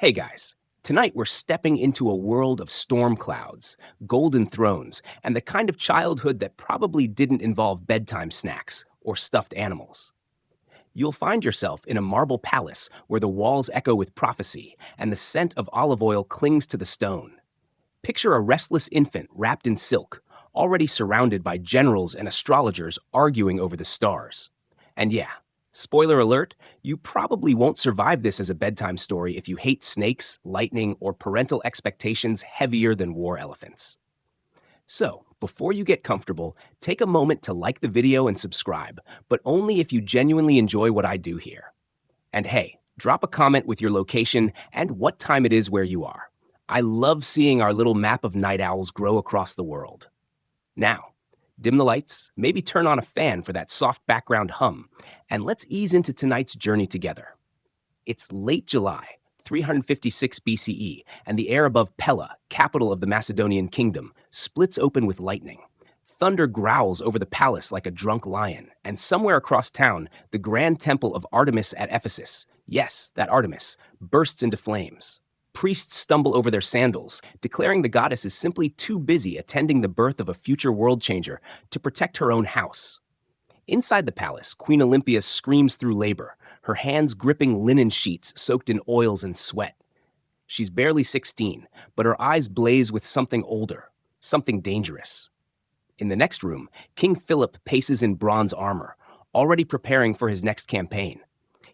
Hey guys, tonight we're stepping into a world of storm clouds, golden thrones, and the kind of childhood that probably didn't involve bedtime snacks or stuffed animals. You'll find yourself in a marble palace where the walls echo with prophecy and the scent of olive oil clings to the stone. Picture a restless infant wrapped in silk, already surrounded by generals and astrologers arguing over the stars. And yeah, spoiler alert, you probably won't survive this as a bedtime story if you hate snakes, lightning, or parental expectations heavier than war elephants. So, before you get comfortable, take a moment to like the video and subscribe, but only if you genuinely enjoy what I do here. And hey, drop a comment with your location and what time it is where you are. I love seeing our little map of night owls grow across the world. Now, dim the lights, maybe turn on a fan for that soft background hum, and let's ease into tonight's journey together. It's late July, 356 BCE, and the air above Pella, capital of the Macedonian kingdom, splits open with lightning. Thunder growls over the palace like a drunk lion, and somewhere across town, the grand temple of Artemis at Ephesus, yes, that Artemis, bursts into flames. Priests stumble over their sandals, declaring the goddess is simply too busy attending the birth of a future world changer to protect her own house. Inside the palace, Queen Olympias screams through labor, her hands gripping linen sheets soaked in oils and sweat. She's barely 16, but her eyes blaze with something older, something dangerous. In the next room, King Philip paces in bronze armor, already preparing for his next campaign.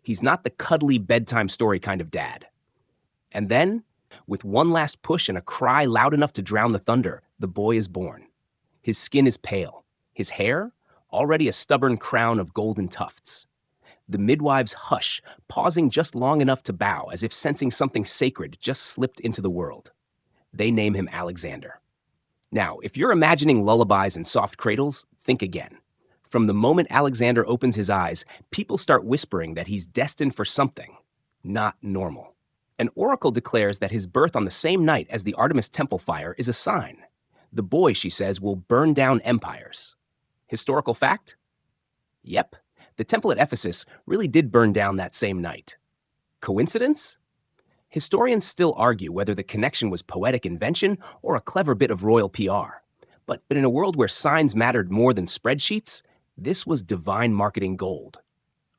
He's not the cuddly bedtime story kind of dad. And then, with one last push and a cry loud enough to drown the thunder, the boy is born. His skin is pale. His hair? Already a stubborn crown of golden tufts. The midwives hush, pausing just long enough to bow, as if sensing something sacred just slipped into the world. They name him Alexander. Now, if you're imagining lullabies and soft cradles, think again. From the moment Alexander opens his eyes, people start whispering that he's destined for something not normal. An oracle declares that his birth on the same night as the Artemis temple fire is a sign. The boy, she says, will burn down empires. Historical fact? Yep, the temple at Ephesus really did burn down that same night. Coincidence? Historians still argue whether the connection was poetic invention or a clever bit of royal PR. But in a world where signs mattered more than spreadsheets, this was divine marketing gold.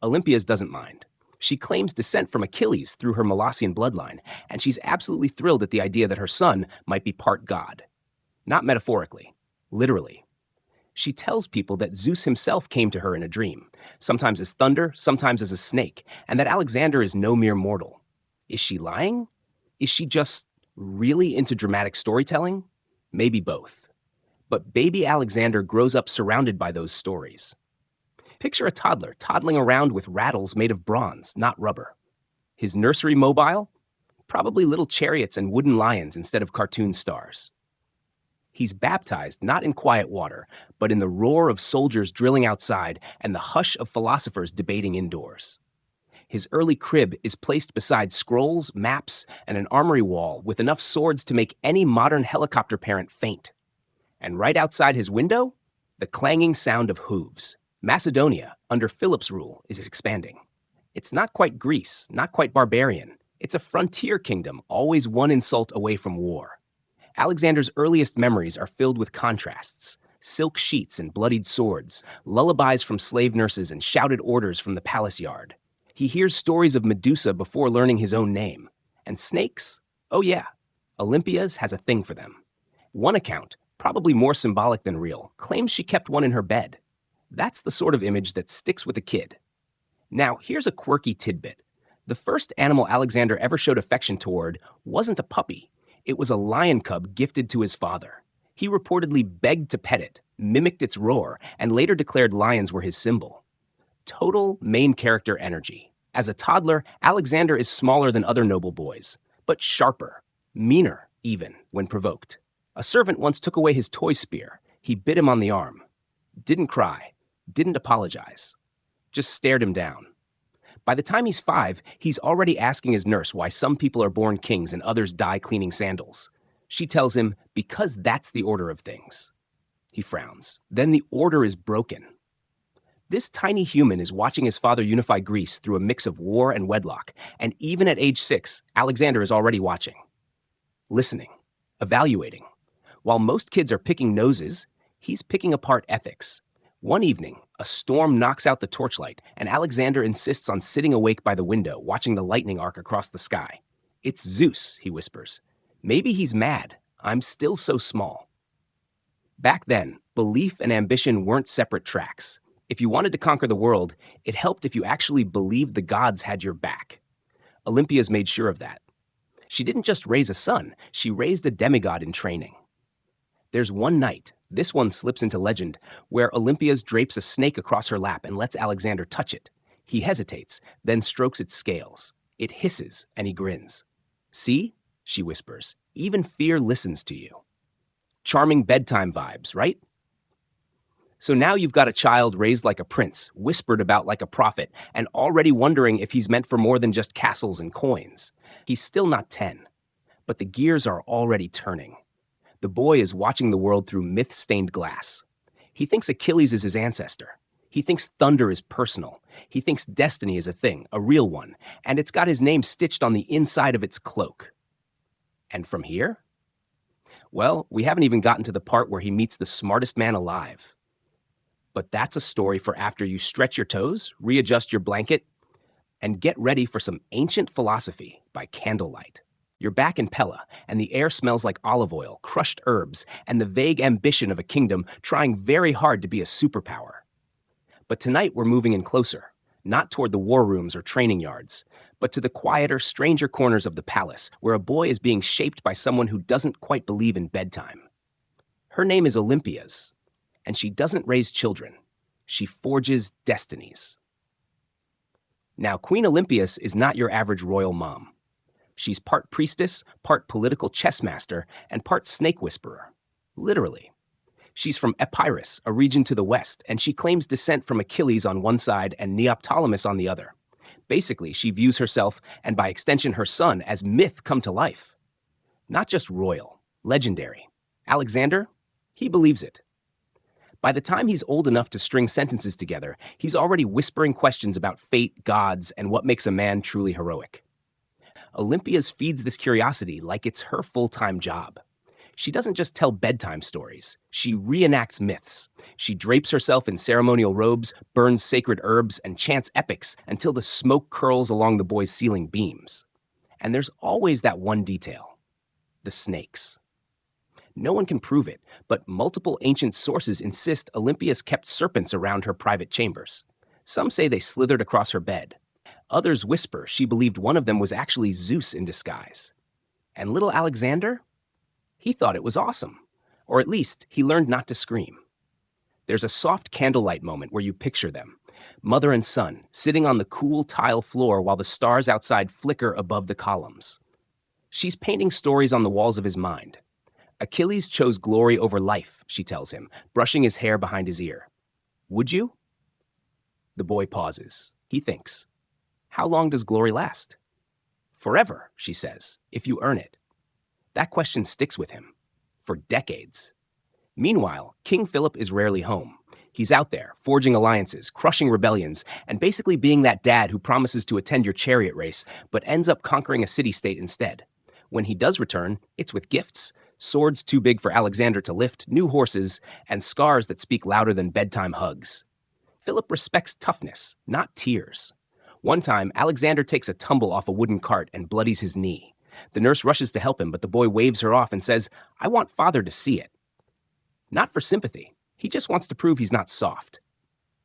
Olympias doesn't mind. She claims descent from Achilles through her Molossian bloodline, and she's absolutely thrilled at the idea that her son might be part god. Not metaphorically, literally. She tells people that Zeus himself came to her in a dream, sometimes as thunder, sometimes as a snake, and that Alexander is no mere mortal. Is she lying? Is she just really into dramatic storytelling? Maybe both. But baby Alexander grows up surrounded by those stories. Picture a toddler toddling around with rattles made of bronze, not rubber. His nursery mobile? Probably little chariots and wooden lions instead of cartoon stars. He's baptized not in quiet water, but in the roar of soldiers drilling outside and the hush of philosophers debating indoors. His early crib is placed beside scrolls, maps, and an armory wall with enough swords to make any modern helicopter parent faint. And right outside his window, the clanging sound of hooves. Macedonia, under Philip's rule, is expanding. It's not quite Greece, not quite barbarian. It's a frontier kingdom, always one insult away from war. Alexander's earliest memories are filled with contrasts. Silk sheets and bloodied swords, lullabies from slave nurses and shouted orders from the palace yard. He hears stories of Medusa before learning his own name. And snakes? Oh yeah, Olympias has a thing for them. One account, probably more symbolic than real, claims she kept one in her bed. That's the sort of image that sticks with a kid. Now, here's a quirky tidbit. The first animal Alexander ever showed affection toward wasn't a puppy. It was a lion cub gifted to his father. He reportedly begged to pet it, mimicked its roar, and later declared lions were his symbol. Total main character energy. As a toddler, Alexander is smaller than other noble boys, but sharper, meaner even, when provoked. A servant once took away his toy spear. He bit him on the arm. Didn't cry. Didn't apologize. Just stared him down. By the time he's 5, he's already asking his nurse why some people are born kings and others die cleaning sandals. She tells him, because that's the order of things. He frowns. Then the order is broken. This tiny human is watching his father unify Greece through a mix of war and wedlock, and even at age 6, Alexander is already watching, listening, evaluating. While most kids are picking noses, he's picking apart ethics. One evening, a storm knocks out the torchlight, and Alexander insists on sitting awake by the window, watching the lightning arc across the sky. "It's Zeus," he whispers. "Maybe he's mad. I'm still so small." Back then, belief and ambition weren't separate tracks. If you wanted to conquer the world, it helped if you actually believed the gods had your back. Olympias made sure of that. She didn't just raise a son, she raised a demigod in training. There's one night, this one slips into legend, where Olympias drapes a snake across her lap and lets Alexander touch it. He hesitates, then strokes its scales. It hisses, and he grins. "See?" she whispers. "Even fear listens to you." Charming bedtime vibes, right? So now you've got a child raised like a prince, whispered about like a prophet, and already wondering if he's meant for more than just castles and coins. He's still not 10, but the gears are already turning. The boy is watching the world through myth-stained glass. He thinks Achilles is his ancestor. He thinks thunder is personal. He thinks destiny is a thing, a real one, and it's got his name stitched on the inside of its cloak. And from here? Well, we haven't even gotten to the part where he meets the smartest man alive. But that's a story for after you stretch your toes, readjust your blanket, and get ready for some ancient philosophy by candlelight. You're back in Pella, and the air smells like olive oil, crushed herbs, and the vague ambition of a kingdom trying very hard to be a superpower. But tonight we're moving in closer, not toward the war rooms or training yards, but to the quieter, stranger corners of the palace, where a boy is being shaped by someone who doesn't quite believe in bedtime. Her name is Olympias, and she doesn't raise children. She forges destinies. Now, Queen Olympias is not your average royal mom. She's part priestess, part political chess master, and part snake whisperer. Literally. She's from Epirus, a region to the west, and she claims descent from Achilles on one side and Neoptolemus on the other. Basically, she views herself, and by extension her son, as myth come to life. Not just royal, legendary. Alexander, he believes it. By the time he's old enough to string sentences together, he's already whispering questions about fate, gods, and what makes a man truly heroic. Olympias feeds this curiosity like it's her full-time job. She doesn't just tell bedtime stories. She reenacts myths. She drapes herself in ceremonial robes, burns sacred herbs, and chants epics until the smoke curls along the boy's ceiling beams. And there's always that one detail: the snakes. No one can prove it, but multiple ancient sources insist Olympias kept serpents around her private chambers. Some say they slithered across her bed. Others whisper she believed one of them was actually Zeus in disguise. And little Alexander? He thought it was awesome. Or at least, he learned not to scream. There's a soft candlelight moment where you picture them, mother and son, sitting on the cool tile floor while the stars outside flicker above the columns. She's painting stories on the walls of his mind. Achilles chose glory over life, she tells him, brushing his hair behind his ear. Would you? The boy pauses. He thinks. How long does glory last? Forever, she says, if you earn it. That question sticks with him. For decades. Meanwhile, King Philip is rarely home. He's out there, forging alliances, crushing rebellions, and basically being that dad who promises to attend your chariot race, but ends up conquering a city-state instead. When he does return, it's with gifts, swords too big for Alexander to lift, new horses, and scars that speak louder than bedtime hugs. Philip respects toughness, not tears. One time, Alexander takes a tumble off a wooden cart and bloodies his knee. The nurse rushes to help him, but the boy waves her off and says, "I want father to see it." Not for sympathy. He just wants to prove he's not soft.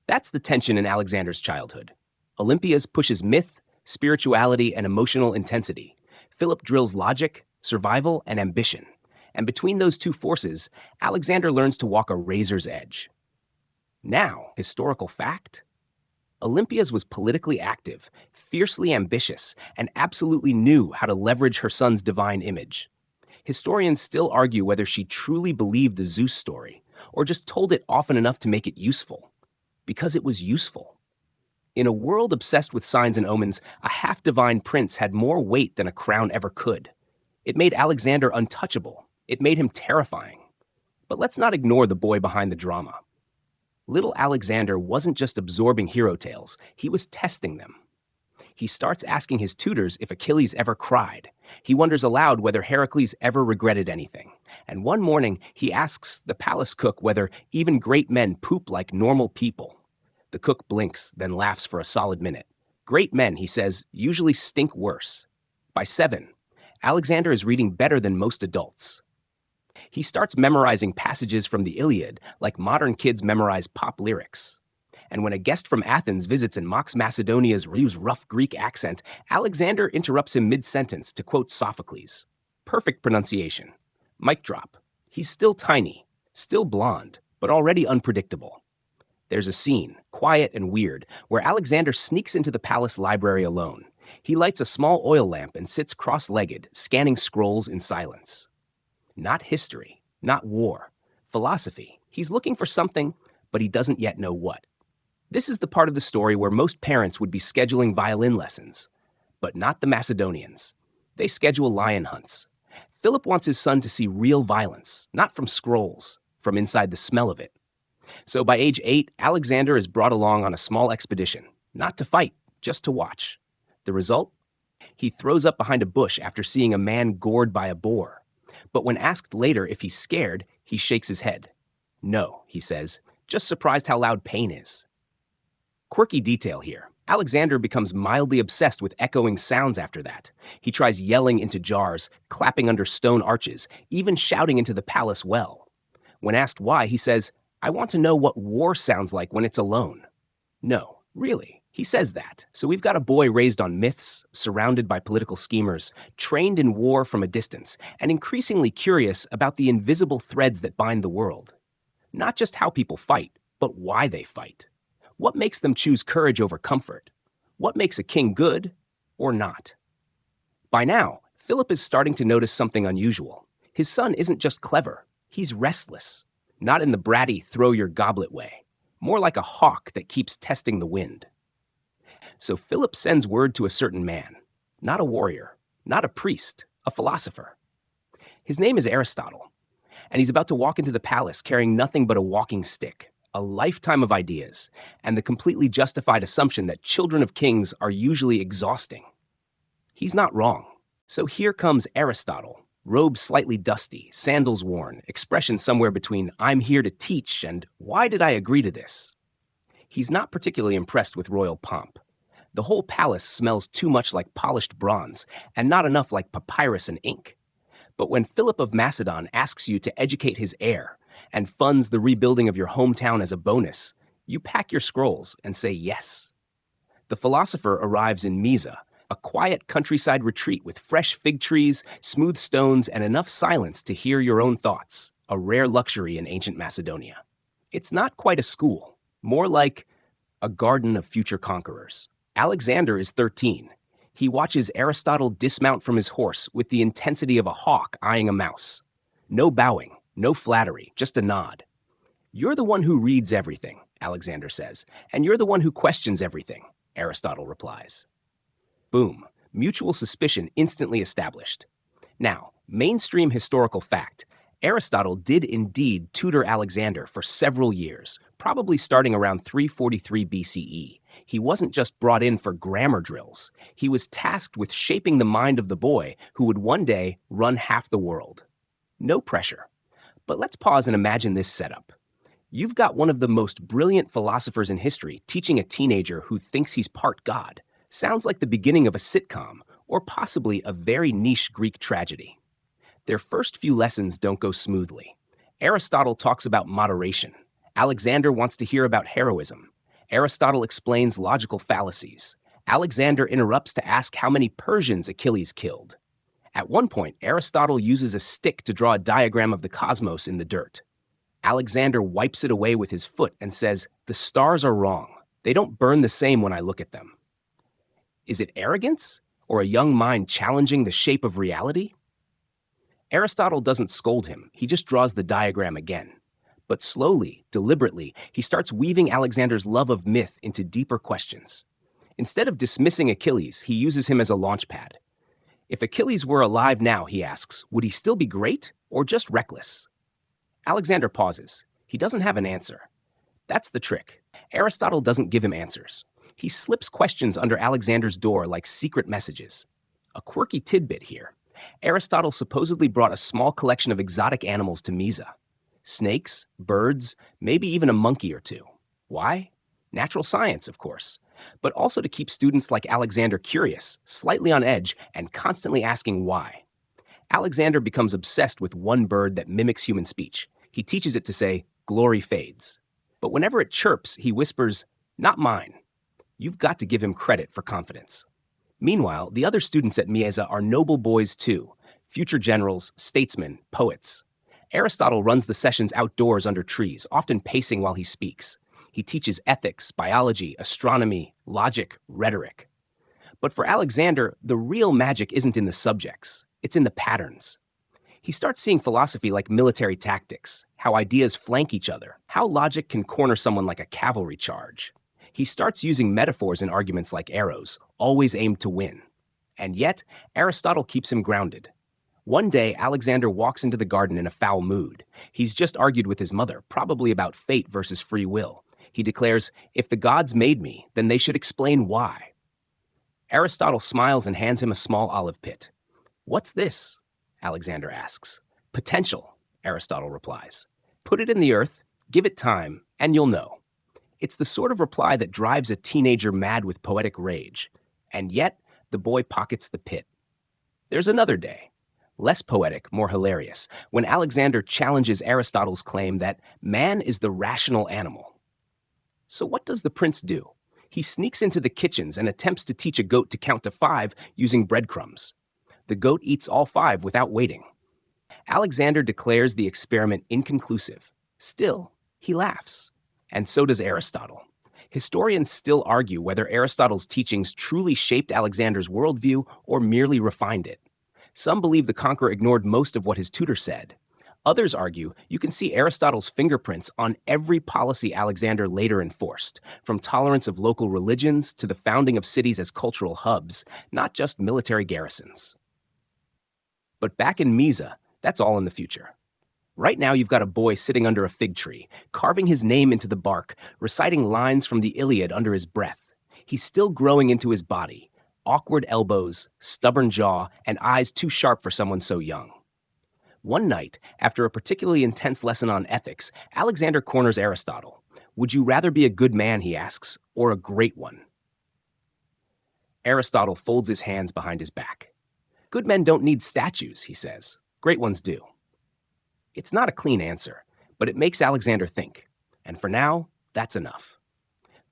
That's the tension in Alexander's childhood. Olympias pushes myth, spirituality, and emotional intensity. Philip drills logic, survival, and ambition. And between those two forces, Alexander learns to walk a razor's edge. Now, historical fact? Olympias was politically active, fiercely ambitious, and absolutely knew how to leverage her son's divine image. Historians still argue whether she truly believed the Zeus story, or just told it often enough to make it useful. Because it was useful. In a world obsessed with signs and omens, a half-divine prince had more weight than a crown ever could. It made Alexander untouchable. It made him terrifying. But let's not ignore the boy behind the drama. Little Alexander wasn't just absorbing hero tales, he was testing them. He starts asking his tutors if Achilles ever cried. He wonders aloud whether Heracles ever regretted anything. And one morning, he asks the palace cook whether even great men poop like normal people. The cook blinks, then laughs for a solid minute. Great men, he says, usually stink worse. By 7, Alexander is reading better than most adults. He starts memorizing passages from the Iliad like modern kids memorize pop lyrics. And when a guest from Athens visits and mocks Macedonia's rough Greek accent, Alexander interrupts him mid-sentence to quote Sophocles. Perfect pronunciation. Mic drop. He's still tiny, still blonde, but already unpredictable. There's a scene, quiet and weird, where Alexander sneaks into the palace library alone. He lights a small oil lamp and sits cross-legged, scanning scrolls in silence. Not history, not war, philosophy. He's looking for something, but he doesn't yet know what. This is the part of the story where most parents would be scheduling violin lessons, but not the Macedonians. They schedule lion hunts. Philip wants his son to see real violence, not from scrolls, from inside the smell of it. So by age 8, Alexander is brought along on a small expedition, not to fight, just to watch. The result? He throws up behind a bush after seeing a man gored by a boar. But when asked later if he's scared, he shakes his head. No, he says, just surprised how loud pain is. Quirky detail here. Alexander becomes mildly obsessed with echoing sounds after that. He tries yelling into jars, clapping under stone arches, even shouting into the palace well. When asked why, he says, I want to know what war sounds like when it's alone. No, really. He says that. So we've got a boy raised on myths, surrounded by political schemers, trained in war from a distance, and increasingly curious about the invisible threads that bind the world. Not just how people fight, but why they fight. What makes them choose courage over comfort? What makes a king good or not? By now, Philip is starting to notice something unusual. His son isn't just clever, he's restless. Not in the bratty throw your goblet way, more like a hawk that keeps testing the wind. So Philip sends word to a certain man, not a warrior, not a priest, a philosopher. His name is Aristotle, and he's about to walk into the palace carrying nothing but a walking stick, a lifetime of ideas, and the completely justified assumption that children of kings are usually exhausting. He's not wrong. So here comes Aristotle, robe slightly dusty, sandals worn, expression somewhere between I'm here to teach and why did I agree to this? He's not particularly impressed with royal pomp. The whole palace smells too much like polished bronze and not enough like papyrus and ink. But when Philip of Macedon asks you to educate his heir and funds the rebuilding of your hometown as a bonus, you pack your scrolls and say yes. The philosopher arrives in Mysa, a quiet countryside retreat with fresh fig trees, smooth stones, and enough silence to hear your own thoughts, a rare luxury in ancient Macedonia. It's not quite a school, more like a garden of future conquerors. Alexander is 13. He watches Aristotle dismount from his horse with the intensity of a hawk eyeing a mouse. No bowing, no flattery, just a nod. You're the one who reads everything, Alexander says, and you're the one who questions everything, Aristotle replies. Boom, mutual suspicion instantly established. Now, mainstream historical fact, Aristotle did indeed tutor Alexander for several years, probably starting around 343 BCE. He wasn't just brought in for grammar drills. He was tasked with shaping the mind of the boy who would one day run half the world. No pressure. But let's pause and imagine this setup. You've got one of the most brilliant philosophers in history teaching a teenager who thinks he's part god. Sounds like the beginning of a sitcom, or possibly a very niche Greek tragedy. Their first few lessons don't go smoothly. Aristotle talks about moderation. Alexander wants to hear about heroism. Aristotle explains logical fallacies. Alexander interrupts to ask how many Persians Achilles killed. At one point, Aristotle uses a stick to draw a diagram of the cosmos in the dirt. Alexander wipes it away with his foot and says, "The stars are wrong. They don't burn the same when I look at them." Is it arrogance, or a young mind challenging the shape of reality? Aristotle doesn't scold him, he just draws the diagram again. But slowly, deliberately, he starts weaving Alexander's love of myth into deeper questions. Instead of dismissing Achilles, he uses him as a launchpad. If Achilles were alive now, he asks, would he still be great or just reckless? Alexander pauses. He doesn't have an answer. That's the trick. Aristotle doesn't give him answers. He slips questions under Alexander's door like secret messages. A quirky tidbit here. Aristotle supposedly brought a small collection of exotic animals to Mysa. Snakes, birds, maybe even a monkey or two. Why? Natural science, of course, but also to keep students like Alexander curious, slightly on edge, and constantly asking why. Alexander becomes obsessed with one bird that mimics human speech. He teaches it to say, "Glory fades." But whenever it chirps, he whispers, "Not mine." You've got to give him credit for confidence. Meanwhile, the other students at Mysa are noble boys too, future generals, statesmen, poets. Aristotle runs the sessions outdoors under trees, often pacing while he speaks. He teaches ethics, biology, astronomy, logic, rhetoric. But for Alexander, the real magic isn't in the subjects, it's in the patterns. He starts seeing philosophy like military tactics, how ideas flank each other, how logic can corner someone like a cavalry charge. He starts using metaphors in arguments like arrows, always aimed to win. And yet, Aristotle keeps him grounded. One day, Alexander walks into the garden in a foul mood. He's just argued with his mother, probably about fate versus free will. He declares, "If the gods made me, then they should explain why." Aristotle smiles and hands him a small olive pit. "What's this?" Alexander asks. "Potential," Aristotle replies. "Put it in the earth, give it time, and you'll know." It's the sort of reply that drives a teenager mad with poetic rage. And yet, the boy pockets the pit. There's another day, less poetic, more hilarious, when Alexander challenges Aristotle's claim that man is the rational animal. So what does the prince do? He sneaks into the kitchens and attempts to teach a goat to count to 5 using breadcrumbs. The goat eats all 5 without waiting. Alexander declares the experiment inconclusive. Still, he laughs. And so does Aristotle. Historians still argue whether Aristotle's teachings truly shaped Alexander's worldview or merely refined it. Some believe the conqueror ignored most of what his tutor said. Others argue you can see Aristotle's fingerprints on every policy Alexander later enforced, from tolerance of local religions to the founding of cities as cultural hubs, not just military garrisons. But back in Mysa, that's all in the future. Right now, you've got a boy sitting under a fig tree, carving his name into the bark, reciting lines from the Iliad under his breath. He's still growing into his body, awkward elbows, stubborn jaw, and eyes too sharp for someone so young. One night, after a particularly intense lesson on ethics, Alexander corners Aristotle. "Would you rather be a good man," he asks, "or a great one?" Aristotle folds his hands behind his back. "Good men don't need statues," he says. "Great ones do." It's not a clean answer, but it makes Alexander think. And for now, that's enough.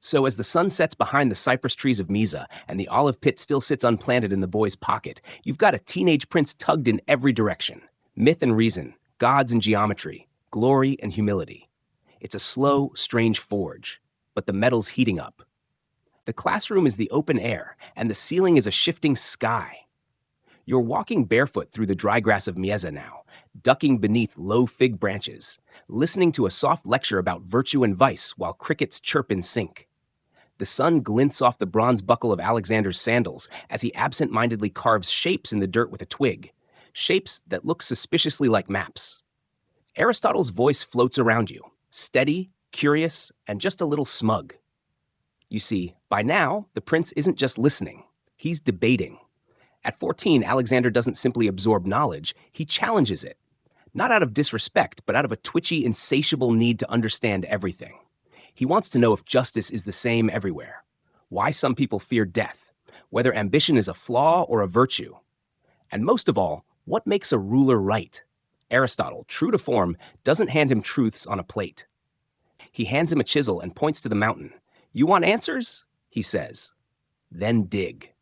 So as the sun sets behind the cypress trees of Mysa and the olive pit still sits unplanted in the boy's pocket, you've got a teenage prince tugged in every direction. Myth and reason, gods and geometry, glory and humility. It's a slow, strange forge, but the metal's heating up. The classroom is the open air, and the ceiling is a shifting sky. You're walking barefoot through the dry grass of Mysa now, ducking beneath low fig branches, listening to a soft lecture about virtue and vice while crickets chirp in sync. The sun glints off the bronze buckle of Alexander's sandals as he absent-mindedly carves shapes in the dirt with a twig, shapes that look suspiciously like maps. Aristotle's voice floats around you, steady, curious, and just a little smug. You see, by now, the prince isn't just listening, he's debating. At 14, Alexander doesn't simply absorb knowledge, he challenges it. Not out of disrespect, but out of a twitchy, insatiable need to understand everything. He wants to know if justice is the same everywhere, why some people fear death, whether ambition is a flaw or a virtue. And most of all, what makes a ruler right? Aristotle, true to form, doesn't hand him truths on a plate. He hands him a chisel and points to the mountain. "You want answers?" he says. "Then dig."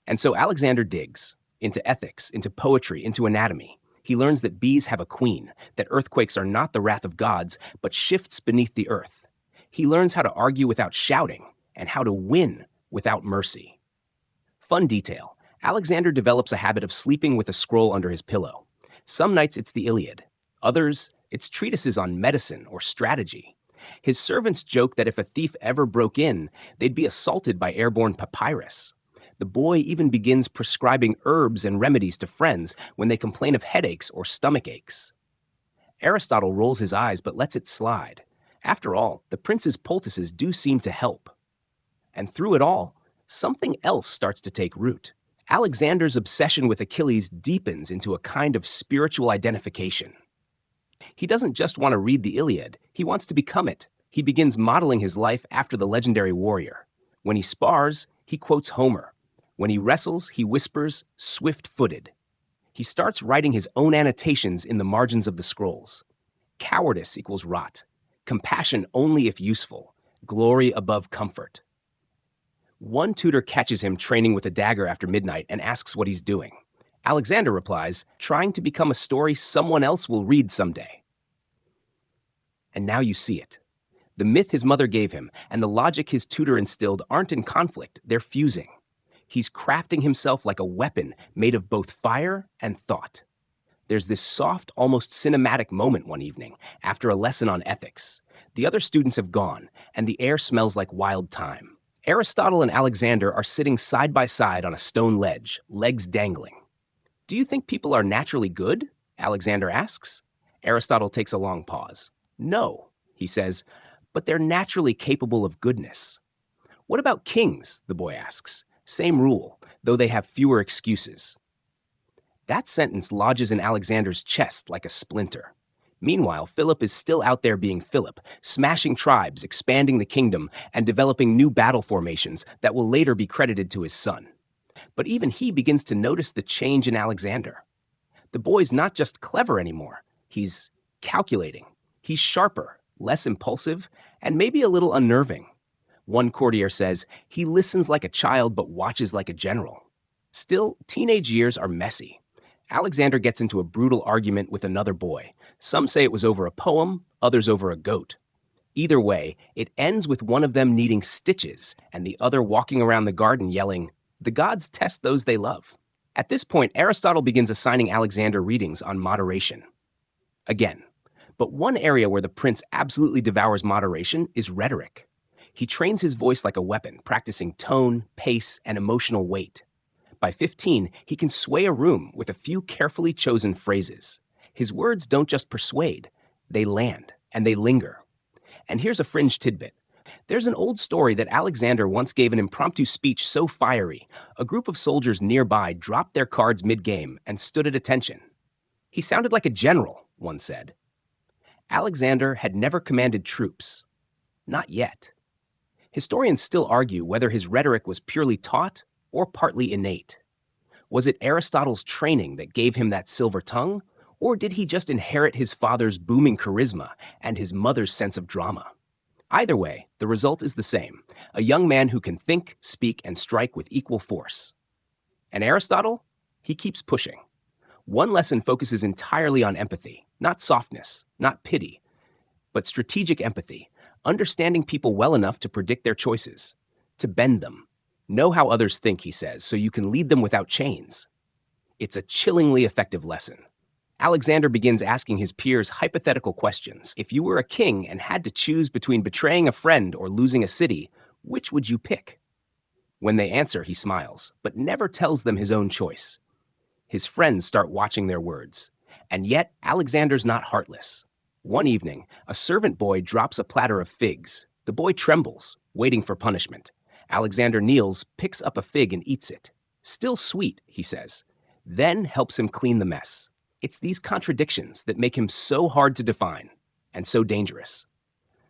And so Alexander digs into ethics, into poetry, into anatomy. He learns that bees have a queen, that earthquakes are not the wrath of gods, but shifts beneath the earth. He learns how to argue without shouting and how to win without mercy. Fun detail, Alexander develops a habit of sleeping with a scroll under his pillow. Some nights it's the Iliad. Others, it's treatises on medicine or strategy. His servants joke that if a thief ever broke in, they'd be assaulted by airborne papyrus. The boy even begins prescribing herbs and remedies to friends when they complain of headaches or stomach aches. Aristotle rolls his eyes but lets it slide. After all, the prince's poultices do seem to help. And through it all, something else starts to take root. Alexander's obsession with Achilles deepens into a kind of spiritual identification. He doesn't just want to read the Iliad, he wants to become it. He begins modeling his life after the legendary warrior. When he spars, he quotes Homer. When he wrestles, he whispers, "swift-footed." He starts writing his own annotations in the margins of the scrolls. Cowardice equals rot. Compassion only if useful. Glory above comfort. One tutor catches him training with a dagger after midnight and asks what he's doing. Alexander replies, trying to become a story someone else will read someday. And now you see it. The myth his mother gave him and the logic his tutor instilled aren't in conflict, they're fusing. He's crafting himself like a weapon made of both fire and thought. There's this soft, almost cinematic moment one evening after a lesson on ethics. The other students have gone, and the air smells like wild thyme. Aristotle and Alexander are sitting side by side on a stone ledge, legs dangling. "Do you think people are naturally good?" Alexander asks. Aristotle takes a long pause. "No," he says, "but they're naturally capable of goodness." "What about kings?" the boy asks. "Same rule, though they have fewer excuses." That sentence lodges in Alexander's chest like a splinter. Meanwhile, Philip is still out there being Philip, smashing tribes, expanding the kingdom, and developing new battle formations that will later be credited to his son. But even he begins to notice the change in Alexander. The boy's not just clever anymore. He's calculating. He's sharper, less impulsive, and maybe a little unnerving. One courtier says, he listens like a child but watches like a general. Still, teenage years are messy. Alexander gets into a brutal argument with another boy. Some say it was over a poem, others over a goat. Either way, it ends with one of them needing stitches and the other walking around the garden yelling, "The gods test those they love." At this point, Aristotle begins assigning Alexander readings on moderation. Again, but one area where the prince absolutely devours moderation is rhetoric. He trains his voice like a weapon, practicing tone, pace, and emotional weight. By 15, he can sway a room with a few carefully chosen phrases. His words don't just persuade, they land, and they linger. And here's a fringe tidbit. There's an old story that Alexander once gave an impromptu speech so fiery, a group of soldiers nearby dropped their cards mid-game and stood at attention. He sounded like a general, one said. Alexander had never commanded troops. Not yet. Historians still argue whether his rhetoric was purely taught or partly innate. Was it Aristotle's training that gave him that silver tongue, or did he just inherit his father's booming charisma and his mother's sense of drama? Either way, the result is the same, a young man who can think, speak, and strike with equal force. And Aristotle? He keeps pushing. One lesson focuses entirely on empathy, not softness, not pity, but strategic empathy, understanding people well enough to predict their choices, to bend them. Know how others think, he says, so you can lead them without chains. It's a chillingly effective lesson. Alexander begins asking his peers hypothetical questions. If you were a king and had to choose between betraying a friend or losing a city, which would you pick? When they answer, he smiles, but never tells them his own choice. His friends start watching their words. And yet, Alexander's not heartless. One evening, a servant boy drops a platter of figs. The boy trembles, waiting for punishment. Alexander kneels, picks up a fig and eats it. Still sweet, he says, then helps him clean the mess. It's these contradictions that make him so hard to define and so dangerous.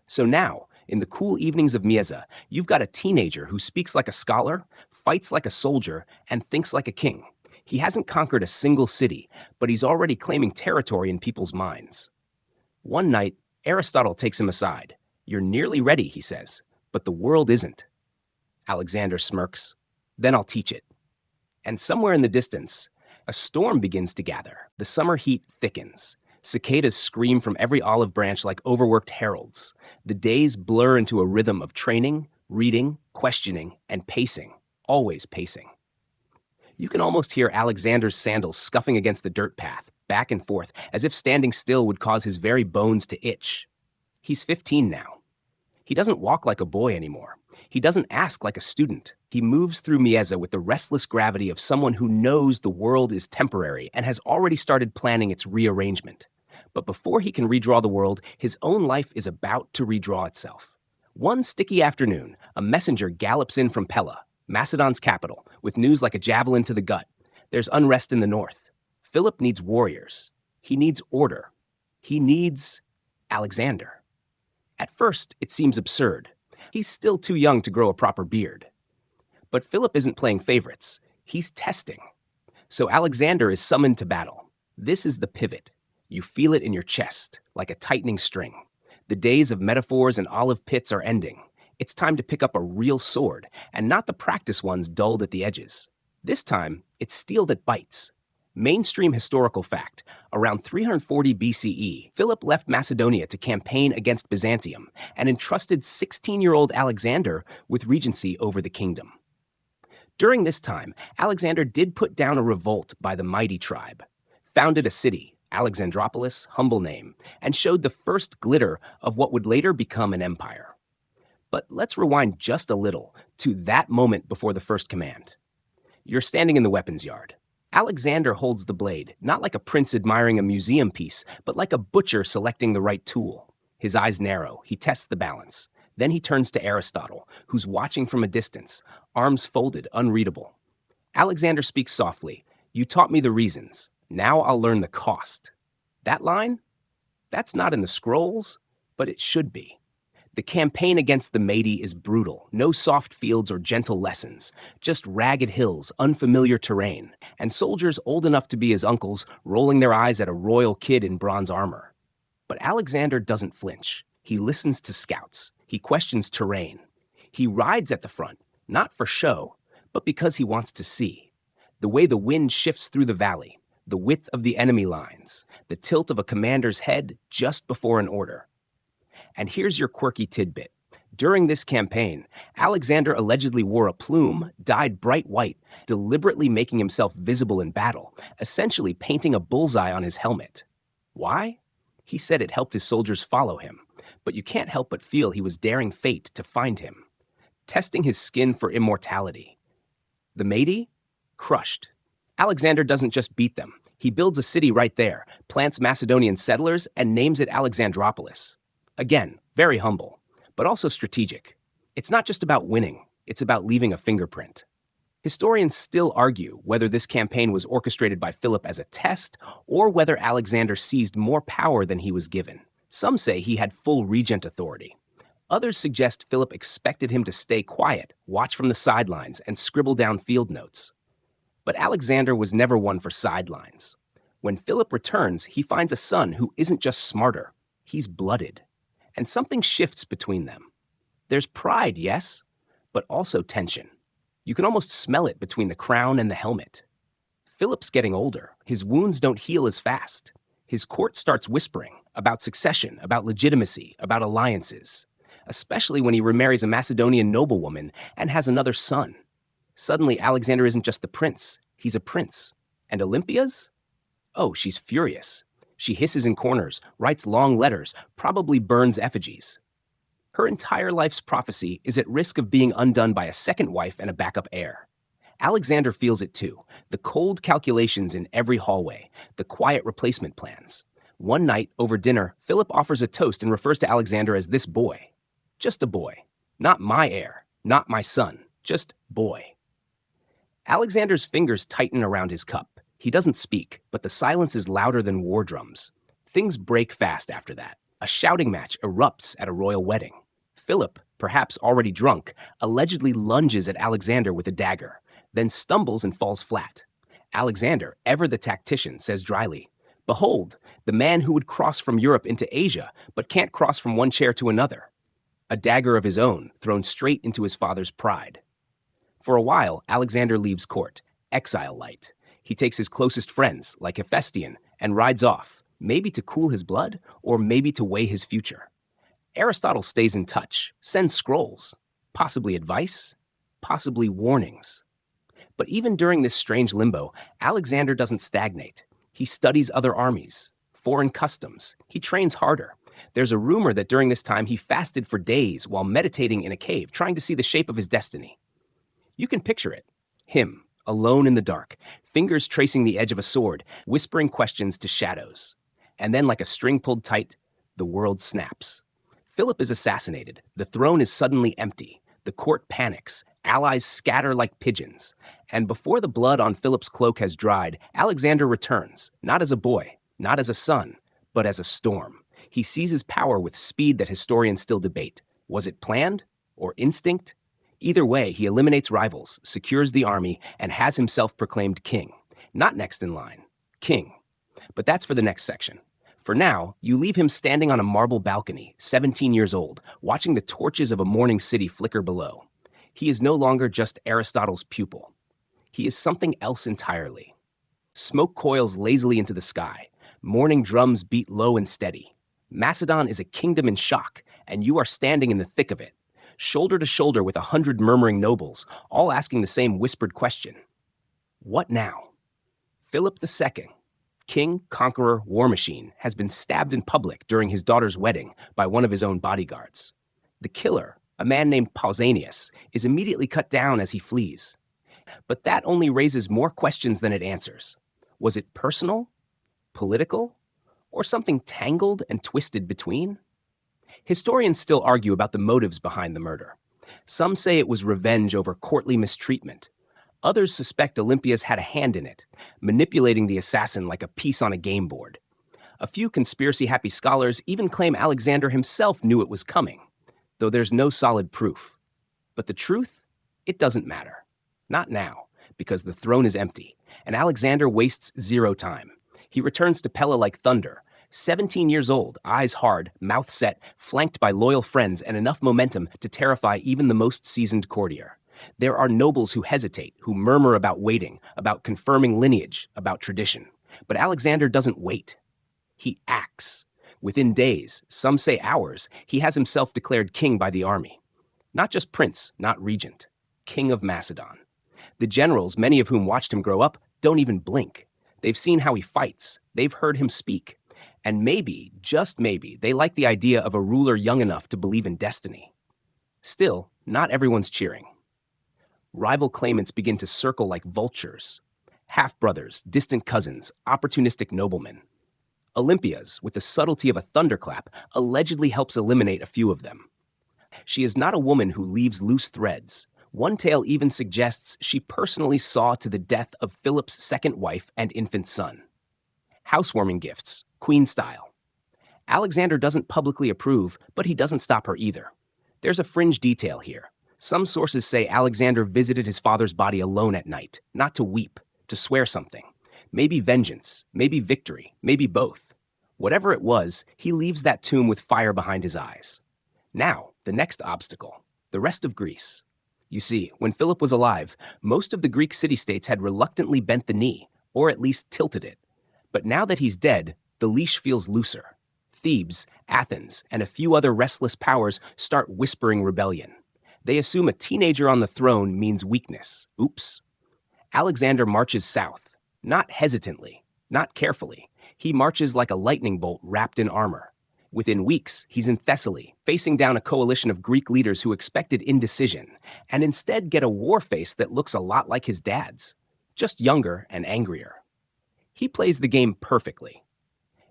So now, in the cool evenings of Mieza, you've got a teenager who speaks like a scholar, fights like a soldier, and thinks like a king. He hasn't conquered a single city, but he's already claiming territory in people's minds. One night, Aristotle takes him aside. You're nearly ready, he says, but the world isn't. Alexander smirks. Then I'll teach it. And somewhere in the distance, a storm begins to gather. The summer heat thickens. Cicadas scream from every olive branch like overworked heralds. The days blur into a rhythm of training, reading, questioning, and pacing, always pacing. You can almost hear Alexander's sandals scuffing against the dirt path, back and forth, as if standing still would cause his very bones to itch. He's 15 now. He doesn't walk like a boy anymore. He doesn't ask like a student. He moves through Mieza with the restless gravity of someone who knows the world is temporary and has already started planning its rearrangement. But before he can redraw the world, his own life is about to redraw itself. One sticky afternoon, a messenger gallops in from Pella, Macedon's capital, with news like a javelin to the gut. There's unrest in the north. Philip needs warriors. He needs order. He needs Alexander. At first, it seems absurd. He's still too young to grow a proper beard. But Philip isn't playing favorites. He's testing. So Alexander is summoned to battle. This is the pivot. You feel it in your chest, like a tightening string. The days of metaphors and olive pits are ending. It's time to pick up a real sword, and not the practice ones dulled at the edges. This time, it's steel that bites. Mainstream historical fact, around 340 BCE, Philip left Macedonia to campaign against Byzantium and entrusted 16-year-old Alexander with regency over the kingdom. During this time, Alexander did put down a revolt by the mighty tribe, founded a city, Alexandropolis, humble name, and showed the first glitter of what would later become an empire. But let's rewind just a little to that moment before the first command. You're standing in the weapons yard. Alexander holds the blade, not like a prince admiring a museum piece, but like a butcher selecting the right tool. His eyes narrow, he tests the balance. Then he turns to Aristotle, who's watching from a distance, arms folded, unreadable. Alexander speaks softly. You taught me the reasons. Now I'll learn the cost. That line? That's not in the scrolls, but it should be. The campaign against the Mede is brutal. No soft fields or gentle lessons. Just ragged hills, unfamiliar terrain, and soldiers old enough to be his uncles rolling their eyes at a royal kid in bronze armor. But Alexander doesn't flinch. He listens to scouts. He questions terrain. He rides at the front, not for show, but because he wants to see. The way the wind shifts through the valley, the width of the enemy lines, the tilt of a commander's head just before an order. And here's your quirky tidbit. During this campaign, Alexander allegedly wore a plume dyed bright white, deliberately making himself visible in battle, essentially painting a bullseye on his helmet. Why? He said it helped his soldiers follow him, but you can't help but feel he was daring fate to find him, testing his skin for immortality. The Mede? Crushed. Alexander doesn't just beat them. He builds a city right there, plants Macedonian settlers, and names it Alexandropolis. Again, very humble, but also strategic. It's not just about winning, it's about leaving a fingerprint. Historians still argue whether this campaign was orchestrated by Philip as a test or whether Alexander seized more power than he was given. Some say he had full regent authority. Others suggest Philip expected him to stay quiet, watch from the sidelines, and scribble down field notes. But Alexander was never one for sidelines. When Philip returns, he finds a son who isn't just smarter, he's blooded. And something shifts between them. There's pride, yes, but also tension. You can almost smell it between the crown and the helmet. Philip's getting older. His wounds don't heal as fast. His court starts whispering about succession, about legitimacy, about alliances, especially when he remarries a Macedonian noblewoman and has another son. Suddenly, Alexander isn't just the prince, he's a prince. And Olympias? Oh, she's furious. She hisses in corners, writes long letters, probably burns effigies. Her entire life's prophecy is at risk of being undone by a second wife and a backup heir. Alexander feels it too, the cold calculations in every hallway, the quiet replacement plans. One night, over dinner, Philip offers a toast and refers to Alexander as this boy. Just a boy. Not my heir, not my son, just boy. Alexander's fingers tighten around his cup. He doesn't speak, but the silence is louder than war drums. Things break fast after that. A shouting match erupts at a royal wedding. Philip, perhaps already drunk, allegedly lunges at Alexander with a dagger, then stumbles and falls flat. Alexander, ever the tactician, says dryly, "Behold, the man who would cross from Europe into Asia, but can't cross from one chair to another." A dagger of his own, thrown straight into his father's pride. For a while, Alexander leaves court, exile-light. He takes his closest friends, like Hephaestion, and rides off, maybe to cool his blood, or maybe to weigh his future. Aristotle stays in touch, sends scrolls, possibly advice, possibly warnings. But even during this strange limbo, Alexander doesn't stagnate. He studies other armies, foreign customs. He trains harder. There's a rumor that during this time he fasted for days while meditating in a cave, trying to see the shape of his destiny. You can picture it. Him, alone in the dark, fingers tracing the edge of a sword, whispering questions to shadows. And then, like a string pulled tight, the world snaps. Philip is assassinated. The throne is suddenly empty. The court panics. Allies scatter like pigeons. And before the blood on Philip's cloak has dried, Alexander returns, not as a boy, not as a son, but as a storm. He seizes power with speed that historians still debate. Was it planned or instinct? Either way, he eliminates rivals, secures the army, and has himself proclaimed king. Not next in line, king. But that's for the next section. For now, you leave him standing on a marble balcony, 17 years old, watching the torches of a morning city flicker below. He is no longer just Aristotle's pupil. He is something else entirely. Smoke coils lazily into the sky. Morning drums beat low and steady. Macedon is a kingdom in shock, and you are standing in the thick of it, shoulder to shoulder with 100 murmuring nobles, all asking the same whispered question. What now? Philip II, king, conqueror, war machine, has been stabbed in public during his daughter's wedding by one of his own bodyguards. The killer, a man named Pausanias, is immediately cut down as he flees. But that only raises more questions than it answers. Was it personal, political, or something tangled and twisted between? Historians still argue about the motives behind the murder. Some say it was revenge over courtly mistreatment. Others suspect Olympias had a hand in it, manipulating the assassin like a piece on a game board. A few conspiracy-happy scholars even claim Alexander himself knew it was coming, though there's no solid proof. But the truth? It doesn't matter. Not now, because the throne is empty, and Alexander wastes zero time. He returns to Pella like thunder, 17 years old, eyes hard, mouth set, flanked by loyal friends and enough momentum to terrify even the most seasoned courtier. There are nobles who hesitate, who murmur about waiting, about confirming lineage, about tradition. But Alexander doesn't wait. He acts. Within days, some say hours, he has himself declared king by the army. Not just prince, not regent, king of Macedon. The generals, many of whom watched him grow up, don't even blink. They've seen how he fights. They've heard him speak. And maybe, just maybe, they like the idea of a ruler young enough to believe in destiny. Still, not everyone's cheering. Rival claimants begin to circle like vultures. Half-brothers, distant cousins, opportunistic noblemen. Olympias, with the subtlety of a thunderclap, allegedly helps eliminate a few of them. She is not a woman who leaves loose threads. One tale even suggests she personally saw to the death of Philip's second wife and infant son. Housewarming gifts, queen style. Alexander doesn't publicly approve, but he doesn't stop her either. There's a fringe detail here. Some sources say Alexander visited his father's body alone at night, not to weep, to swear something. Maybe vengeance, maybe victory, maybe both. Whatever it was, he leaves that tomb with fire behind his eyes. Now, the next obstacle, the rest of Greece. You see, when Philip was alive, most of the Greek city-states had reluctantly bent the knee, or at least tilted it. But now that he's dead, the leash feels looser. Thebes, Athens, and a few other restless powers start whispering rebellion. They assume a teenager on the throne means weakness. Oops. Alexander marches south, not hesitantly, not carefully. He marches like a lightning bolt wrapped in armor. Within weeks, he's in Thessaly, facing down a coalition of Greek leaders who expected indecision, and instead get a war face that looks a lot like his dad's, just younger and angrier. He plays the game perfectly.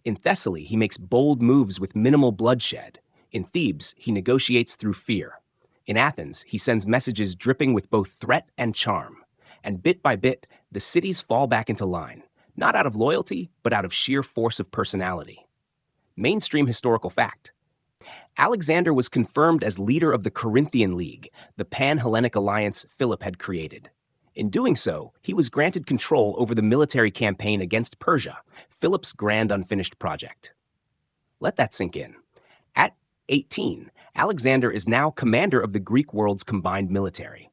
In Thessaly, he makes bold moves with minimal bloodshed. In Thebes, he negotiates through fear. In Athens, he sends messages dripping with both threat and charm. And bit by bit, the cities fall back into line, not out of loyalty, but out of sheer force of personality. Mainstream historical fact. Alexander was confirmed as leader of the Corinthian League, the pan-Hellenic alliance Philip had created. In doing so, he was granted control over the military campaign against Persia, Philip's grand unfinished project. Let that sink in. At 18, Alexander is now commander of the Greek world's combined military.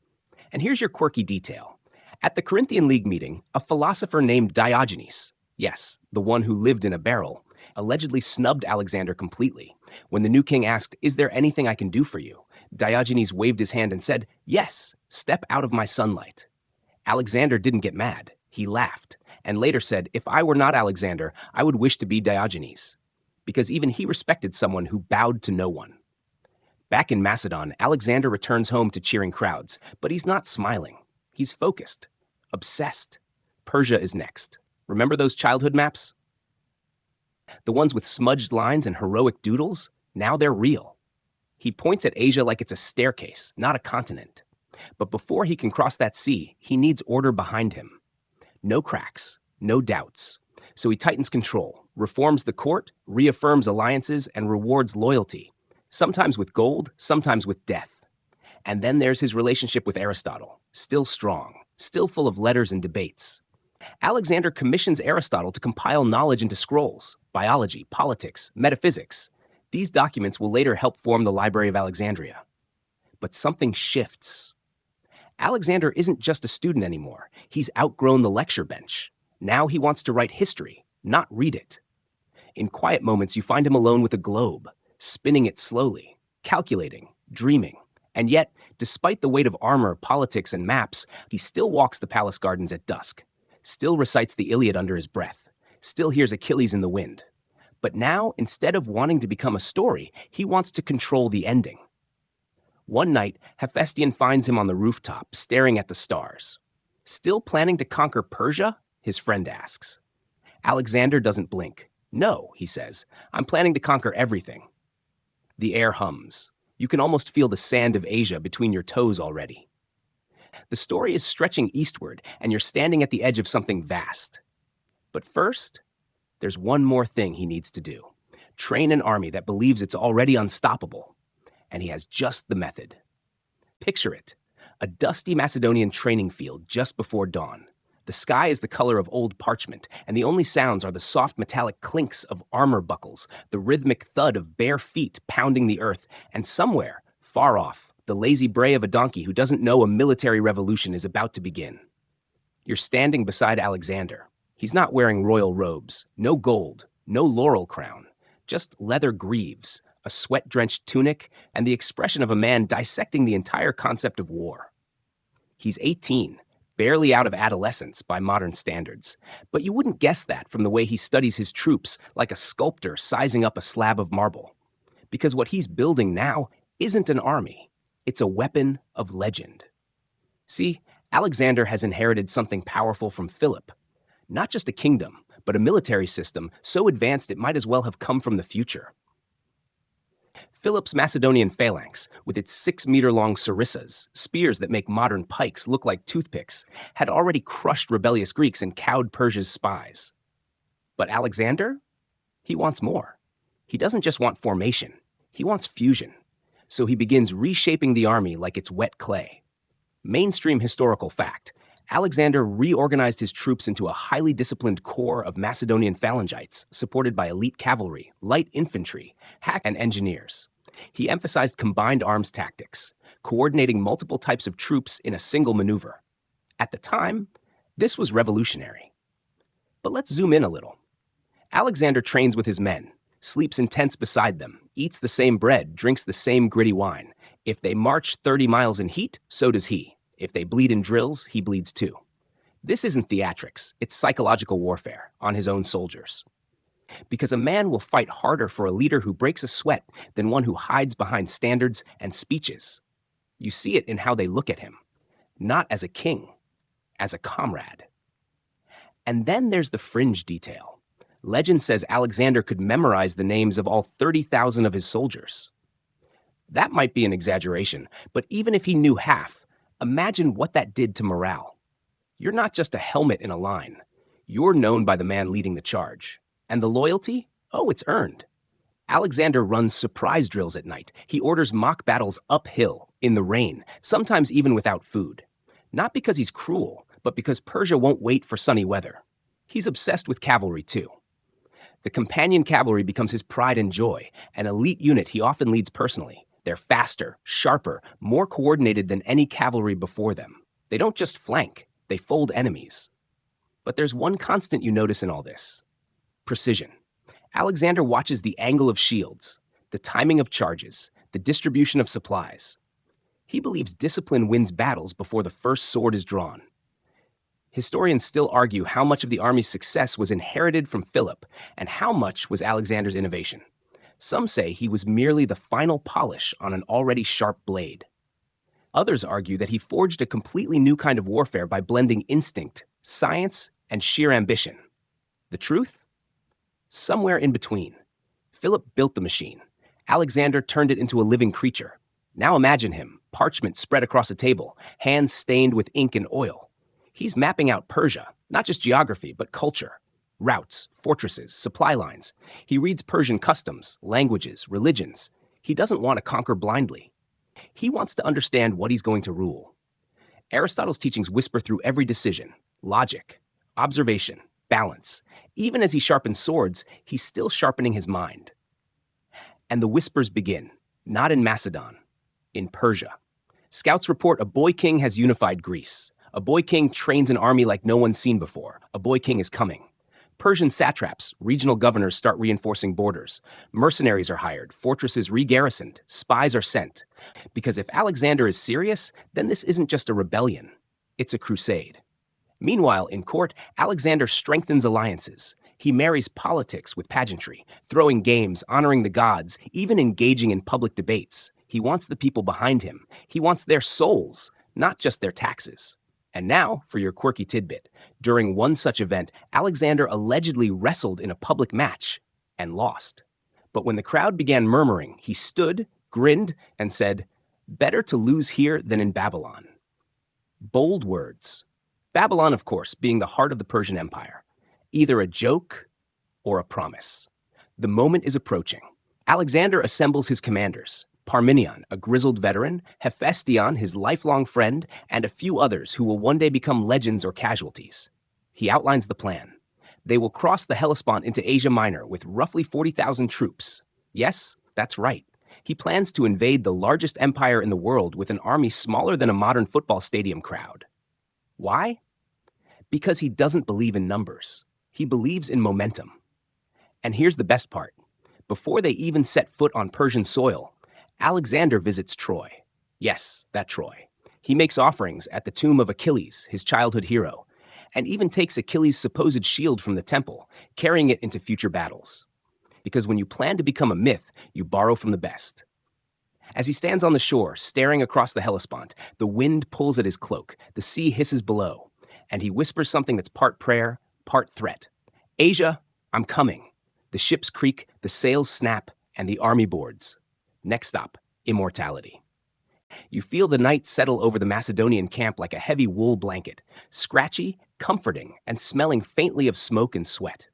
And here's your quirky detail. At the Corinthian League meeting, a philosopher named Diogenes, yes, the one who lived in a barrel, allegedly snubbed Alexander completely. When the new king asked, "Is there anything I can do for you?" Diogenes waved his hand and said, "Yes, step out of my sunlight." Alexander didn't get mad. He laughed, and later said, "If I were not Alexander, I would wish to be Diogenes," because even he respected someone who bowed to no one. Back in Macedon, Alexander returns home to cheering crowds, but he's not smiling. He's focused, obsessed. Persia is next. Remember those childhood maps? The ones with smudged lines and heroic doodles, now they're real. He points at Asia like it's a staircase, not a continent. But before he can cross that sea, he needs order behind him. No cracks, no doubts. So he tightens control, reforms the court, reaffirms alliances, and rewards loyalty, sometimes with gold, sometimes with death. And then there's his relationship with Aristotle, still strong, still full of letters and debates. Alexander commissions Aristotle to compile knowledge into scrolls, biology, politics, metaphysics. These documents will later help form the Library of Alexandria. But something shifts. Alexander isn't just a student anymore. He's outgrown the lecture bench. Now he wants to write history, not read it. In quiet moments, you find him alone with a globe, spinning it slowly, calculating, dreaming. And yet, despite the weight of armor, politics, and maps, he still walks the palace gardens at dusk, still recites the Iliad under his breath, still hears Achilles in the wind. But now, instead of wanting to become a story, he wants to control the ending. One night, Hephaestion finds him on the rooftop, staring at the stars. Still planning to conquer Persia? His friend asks. Alexander doesn't blink. No, he says, I'm planning to conquer everything. The air hums. You can almost feel the sand of Asia between your toes already. The story is stretching eastward, and you're standing at the edge of something vast. But first, there's one more thing he needs to do. Train an army that believes it's already unstoppable. And he has just the method. Picture it, a dusty Macedonian training field just before dawn. The sky is the color of old parchment, and the only sounds are the soft metallic clinks of armor buckles, the rhythmic thud of bare feet pounding the earth, and somewhere, far off, the lazy bray of a donkey who doesn't know a military revolution is about to begin. You're standing beside Alexander. He's not wearing royal robes, no gold, no laurel crown, just leather greaves, a sweat-drenched tunic, and the expression of a man dissecting the entire concept of war. He's 18, barely out of adolescence by modern standards, but you wouldn't guess that from the way he studies his troops like a sculptor sizing up a slab of marble. Because what he's building now isn't an army, it's a weapon of legend. See, Alexander has inherited something powerful from Philip. Not just a kingdom, but a military system so advanced it might as well have come from the future. Philip's Macedonian phalanx, with its 6-meter-long sarissas, spears that make modern pikes look like toothpicks, had already crushed rebellious Greeks and cowed Persia's spies. But Alexander? He wants more. He doesn't just want formation, he wants fusion. So he begins reshaping the army like it's wet clay. Mainstream historical fact, Alexander reorganized his troops into a highly disciplined corps of Macedonian phalangites, supported by elite cavalry, light infantry, hack and engineers. He emphasized combined arms tactics, coordinating multiple types of troops in a single maneuver. At the time, this was revolutionary. But let's zoom in a little. Alexander trains with his men, sleeps in tents beside them, eats the same bread, drinks the same gritty wine. If they march 30 miles in heat, so does he. If they bleed in drills, he bleeds too. This isn't theatrics, it's psychological warfare on his own soldiers. Because a man will fight harder for a leader who breaks a sweat than one who hides behind standards and speeches. You see it in how they look at him, not as a king, as a comrade. And then there's the fringe detail. Legend says Alexander could memorize the names of all 30,000 of his soldiers. That might be an exaggeration, but even if he knew half, imagine what that did to morale. You're not just a helmet in a line. You're known by the man leading the charge. And the loyalty? Oh, it's earned. Alexander runs surprise drills at night. He orders mock battles uphill, in the rain, sometimes even without food. Not because he's cruel, but because Persia won't wait for sunny weather. He's obsessed with cavalry too. The companion cavalry becomes his pride and joy, an elite unit he often leads personally. They're faster, sharper, more coordinated than any cavalry before them. They don't just flank, they fold enemies. But there's one constant you notice in all this. Precision. Alexander watches the angle of shields, the timing of charges, the distribution of supplies. He believes discipline wins battles before the first sword is drawn. Historians still argue how much of the army's success was inherited from Philip and how much was Alexander's innovation. Some say he was merely the final polish on an already sharp blade. Others argue that he forged a completely new kind of warfare by blending instinct, science, and sheer ambition. The truth? Somewhere in between. Philip built the machine. Alexander turned it into a living creature. Now imagine him, parchment spread across a table, hands stained with ink and oil. He's mapping out Persia, not just geography, but culture. Routes, fortresses, supply lines. He reads Persian customs, languages, religions. He doesn't want to conquer blindly. He wants to understand what he's going to rule. Aristotle's teachings whisper through every decision: logic, observation, balance. Even as he sharpens swords, he's still sharpening his mind. And the whispers begin, not in Macedon, in Persia. Scouts report a boy king has unified Greece. A boy king trains an army like no one's seen before. A boy king is coming. Persian satraps, regional governors start reinforcing borders. Mercenaries are hired, fortresses re-garrisoned, spies are sent. Because if Alexander is serious, then this isn't just a rebellion. It's a crusade. Meanwhile, in court, Alexander strengthens alliances. He marries politics with pageantry, throwing games, honoring the gods, even engaging in public debates. He wants the people behind him. He wants their souls, not just their taxes. And now, for your quirky tidbit, during one such event, Alexander allegedly wrestled in a public match and lost. But when the crowd began murmuring, he stood, grinned, and said, "Better to lose here than in Babylon." Bold words. Babylon, of course, being the heart of the Persian Empire. Either a joke or a promise. The moment is approaching. Alexander assembles his commanders. Parmenion, a grizzled veteran, Hephaestion, his lifelong friend, and a few others who will one day become legends or casualties. He outlines the plan. They will cross the Hellespont into Asia Minor with roughly 40,000 troops. Yes, that's right. He plans to invade the largest empire in the world with an army smaller than a modern football stadium crowd. Why? Because he doesn't believe in numbers. He believes in momentum. And here's the best part. Before they even set foot on Persian soil, Alexander visits Troy. Yes, that Troy. He makes offerings at the tomb of Achilles, his childhood hero, and even takes Achilles' supposed shield from the temple, carrying it into future battles. Because when you plan to become a myth, you borrow from the best. As he stands on the shore, staring across the Hellespont, the wind pulls at his cloak, the sea hisses below, and he whispers something that's part prayer, part threat. "Asia, I'm coming." The ships creak, the sails snap, and the army boards. Next stop, immortality. You feel the night settle over the Macedonian camp like a heavy wool blanket, scratchy, comforting, and smelling faintly of smoke and sweat.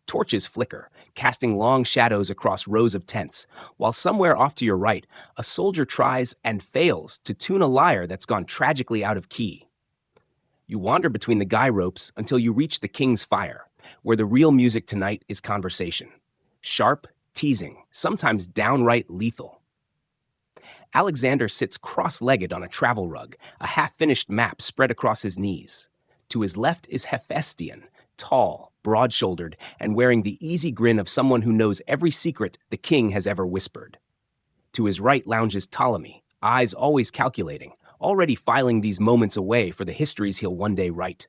Torches flicker, casting long shadows across rows of tents, while somewhere off to your right, a soldier tries and fails to tune a lyre that's gone tragically out of key. You wander between the guy ropes until you reach the king's fire, where the real music tonight is conversation. Sharp, teasing, sometimes downright lethal. Alexander sits cross-legged on a travel rug, a half-finished map spread across his knees. To his left is Hephaestion, tall, broad-shouldered, and wearing the easy grin of someone who knows every secret the king has ever whispered. To his right lounges Ptolemy, eyes always calculating, already filing these moments away for the histories he'll one day write.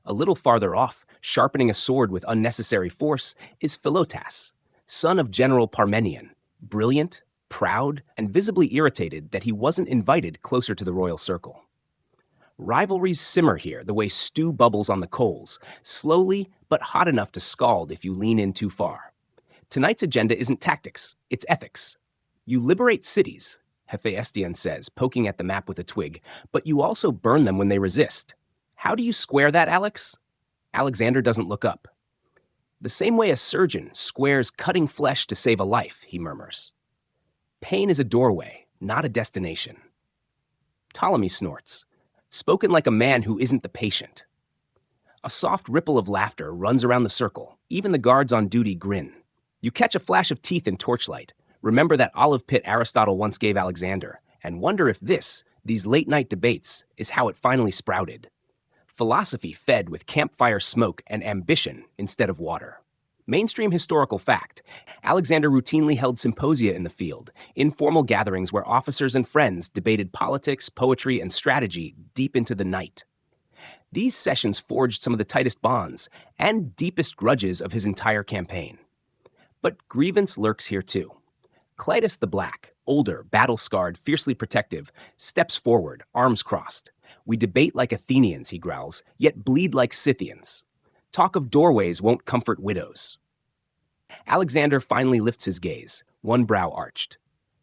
A little farther off, sharpening a sword with unnecessary force, is Philotas, son of General Parmenion, brilliant, proud, and visibly irritated that he wasn't invited closer to the royal circle. Rivalries simmer here the way stew bubbles on the coals, slowly but hot enough to scald if you lean in too far. Tonight's agenda isn't tactics, it's ethics. You liberate cities, Hephaestion says, poking at the map with a twig, but you also burn them when they resist. How do you square that, Alex? Alexander doesn't look up. The same way a surgeon squares cutting flesh to save a life, he murmurs. Pain is a doorway, not a destination. Ptolemy snorts, spoken like a man who isn't the patient. A soft ripple of laughter runs around the circle. Even the guards on duty grin. You catch a flash of teeth in torchlight. Remember that olive pit Aristotle once gave Alexander, and wonder if these late-night debates, is how it finally sprouted. Philosophy fed with campfire smoke and ambition instead of water. Mainstream historical fact, Alexander routinely held symposia in the field, informal gatherings where officers and friends debated politics, poetry, and strategy deep into the night. These sessions forged some of the tightest bonds and deepest grudges of his entire campaign. But grievance lurks here too. Clytus the Black, older, battle-scarred, fiercely protective, steps forward, arms crossed. "We debate like Athenians," he growls, "yet bleed like Scythians. Talk of doorways won't comfort widows." Alexander finally lifts his gaze, one brow arched.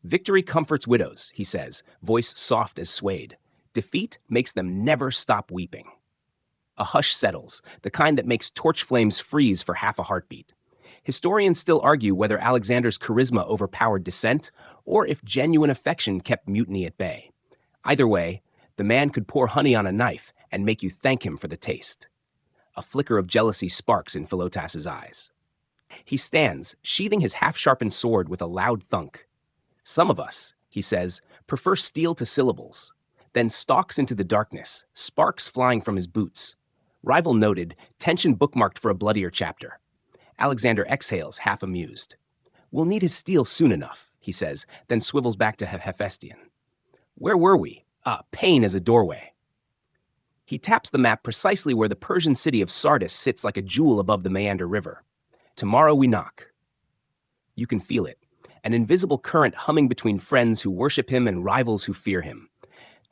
Victory comforts widows, he says, voice soft as suede. Defeat makes them never stop weeping. A hush settles, the kind that makes torch flames freeze for half a heartbeat. Historians still argue whether Alexander's charisma overpowered dissent or if genuine affection kept mutiny at bay. Either way, the man could pour honey on a knife and make you thank him for the taste. A flicker of jealousy sparks in Philotas's eyes. He stands, sheathing his half-sharpened sword with a loud thunk. Some of us, he says, prefer steel to syllables, then stalks into the darkness, sparks flying from his boots. Rival noted, tension bookmarked for a bloodier chapter. Alexander exhales, half amused. We'll need his steel soon enough, he says, then swivels back to Hephaestion. Where were we? Pain as a doorway. He taps the map precisely where the Persian city of Sardis sits like a jewel above the Meander River. Tomorrow we knock. You can feel it, an invisible current humming between friends who worship him and rivals who fear him.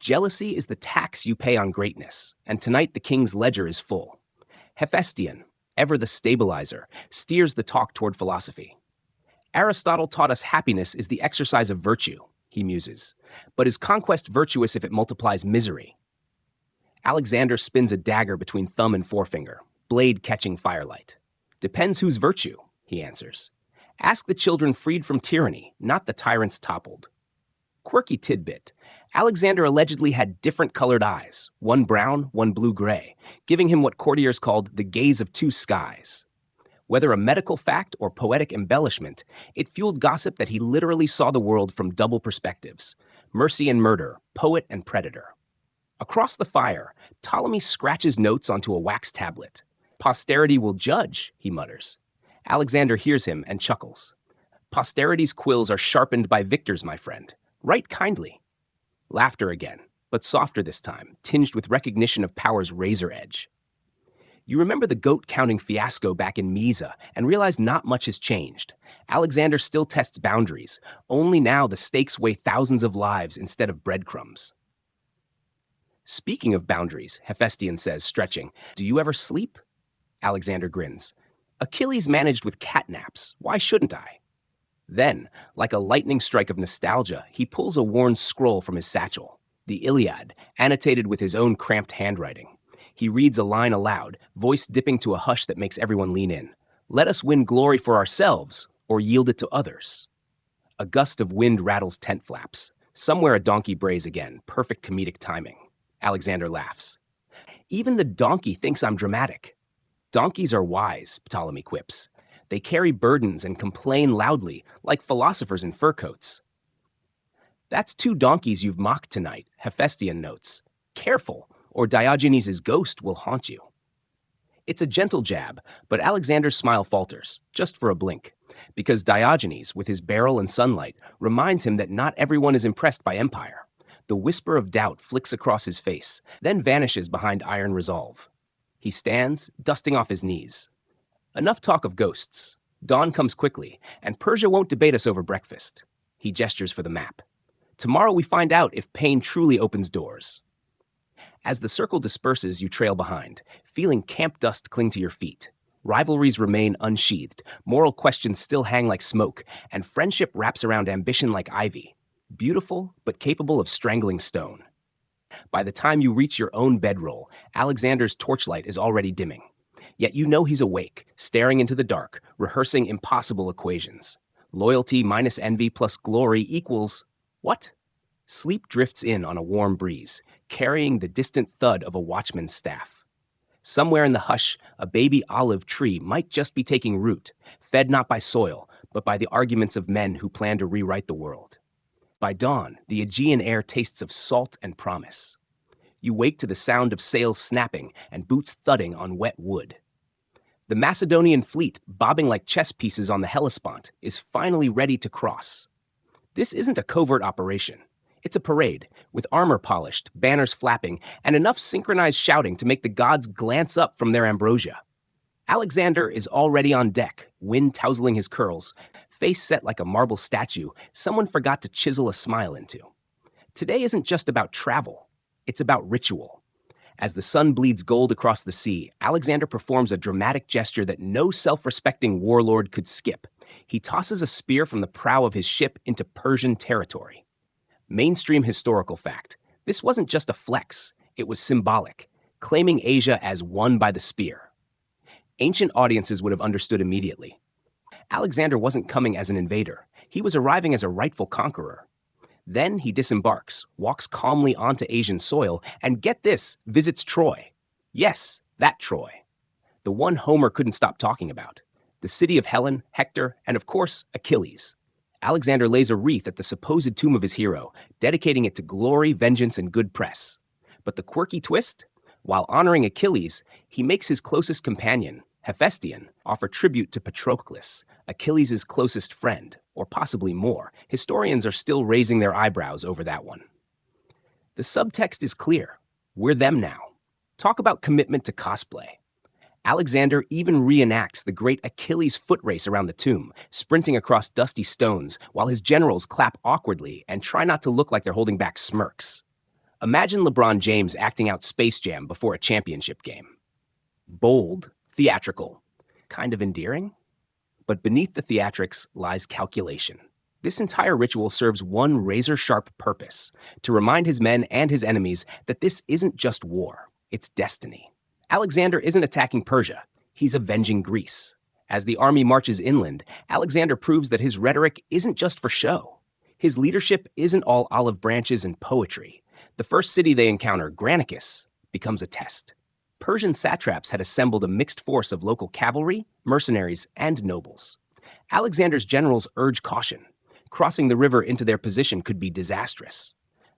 Jealousy is the tax you pay on greatness, and tonight the king's ledger is full. Hephaestion, ever the stabilizer, steers the talk toward philosophy. Aristotle taught us happiness is the exercise of virtue, he muses, but is conquest virtuous if it multiplies misery? Alexander spins a dagger between thumb and forefinger, blade catching firelight. Depends whose virtue, he answers. Ask the children freed from tyranny, not the tyrants toppled. Quirky tidbit. Alexander allegedly had different colored eyes, one brown, one blue-gray, giving him what courtiers called the gaze of two skies. Whether a medical fact or poetic embellishment, it fueled gossip that he literally saw the world from double perspectives, mercy and murder, poet and predator. Across the fire, Ptolemy scratches notes onto a wax tablet. Posterity will judge, he mutters. Alexander hears him and chuckles. Posterity's quills are sharpened by victors, my friend. Write kindly. Laughter again, but softer this time, tinged with recognition of power's razor edge. You remember the goat-counting fiasco back in Mysa and realize not much has changed. Alexander still tests boundaries, only now the stakes weigh thousands of lives instead of breadcrumbs. Speaking of boundaries, Hephaestion says, stretching, do you ever sleep? Alexander grins. Achilles managed with catnaps. Why shouldn't I? Then, like a lightning strike of nostalgia, he pulls a worn scroll from his satchel, the Iliad, annotated with his own cramped handwriting. He reads a line aloud, voice dipping to a hush that makes everyone lean in. Let us win glory for ourselves, or yield it to others. A gust of wind rattles tent flaps. Somewhere a donkey brays again, perfect comedic timing. Alexander laughs. Even the donkey thinks I'm dramatic. Donkeys are wise, Ptolemy quips. They carry burdens and complain loudly, like philosophers in fur coats. That's 2 donkeys you've mocked tonight, Hephaestion notes. Careful, or Diogenes' ghost will haunt you. It's a gentle jab, but Alexander's smile falters, just for a blink, because Diogenes, with his barrel and sunlight, reminds him that not everyone is impressed by empire. The whisper of doubt flicks across his face, then vanishes behind iron resolve. He stands, dusting off his knees. Enough talk of ghosts. Dawn comes quickly, and Persia won't debate us over breakfast. He gestures for the map. Tomorrow we find out if pain truly opens doors. As the circle disperses, you trail behind, feeling camp dust cling to your feet. Rivalries remain unsheathed, moral questions still hang like smoke, and friendship wraps around ambition like ivy. Beautiful, but capable of strangling stone. By the time you reach your own bedroll, Alexander's torchlight is already dimming. Yet you know he's awake, staring into the dark, rehearsing impossible equations. Loyalty minus envy plus glory equals... what? Sleep drifts in on a warm breeze, carrying the distant thud of a watchman's staff. Somewhere in the hush, a baby olive tree might just be taking root, fed not by soil, but by the arguments of men who plan to rewrite the world. By dawn, the Aegean air tastes of salt and promise. You wake to the sound of sails snapping and boots thudding on wet wood. The Macedonian fleet, bobbing like chess pieces on the Hellespont, is finally ready to cross. This isn't a covert operation. It's a parade, with armor polished, banners flapping, and enough synchronized shouting to make the gods glance up from their ambrosia. Alexander is already on deck, wind tousling his curls, face set like a marble statue someone forgot to chisel a smile into. Today isn't just about travel. It's about ritual. As the sun bleeds gold across the sea, Alexander performs a dramatic gesture that no self-respecting warlord could skip. He tosses a spear from the prow of his ship into Persian territory. Mainstream historical fact. This wasn't just a flex, it was symbolic, claiming Asia as won by the spear. Ancient audiences would have understood immediately. Alexander wasn't coming as an invader. He was arriving as a rightful conqueror. Then he disembarks, walks calmly onto Asian soil, and get this, visits Troy. Yes, that Troy. The one Homer couldn't stop talking about. The city of Helen, Hector, and of course, Achilles. Alexander lays a wreath at the supposed tomb of his hero, dedicating it to glory, vengeance, and good press. But the quirky twist? While honoring Achilles, he makes his closest companion, Hephaestion, offer tribute to Patroclus, Achilles' closest friend, or possibly more. Historians are still raising their eyebrows over that one. The subtext is clear. We're them now. Talk about commitment to cosplay. Alexander even reenacts the great Achilles foot race around the tomb, sprinting across dusty stones while his generals clap awkwardly and try not to look like they're holding back smirks. Imagine LeBron James acting out Space Jam before a championship game. Bold, theatrical, kind of endearing? But beneath the theatrics lies calculation. This entire ritual serves one razor-sharp purpose, to remind his men and his enemies that this isn't just war, it's destiny. Alexander isn't attacking Persia, he's avenging Greece. As the army marches inland, Alexander proves that his rhetoric isn't just for show. His leadership isn't all olive branches and poetry. The first city they encounter, Granicus, becomes a test. Persian satraps had assembled a mixed force of local cavalry, mercenaries, and nobles. Alexander's generals urge caution. Crossing the river into their position could be disastrous.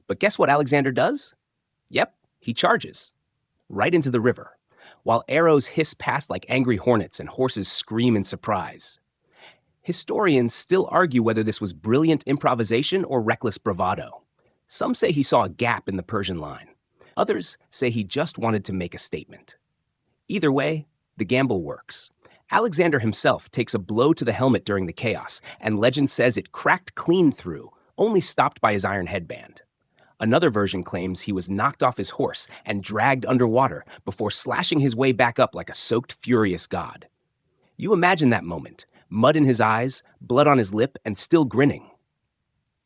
But guess what Alexander does? Yep, he charges. Right into the river, while arrows hiss past like angry hornets and horses scream in surprise. Historians still argue whether this was brilliant improvisation or reckless bravado. Some say he saw a gap in the Persian line. Others say he just wanted to make a statement. Either way, the gamble works. Alexander himself takes a blow to the helmet during the chaos, and legend says it cracked clean through, only stopped by his iron headband. Another version claims he was knocked off his horse and dragged underwater before slashing his way back up like a soaked, furious god. You imagine that moment, mud in his eyes, blood on his lip, and still grinning.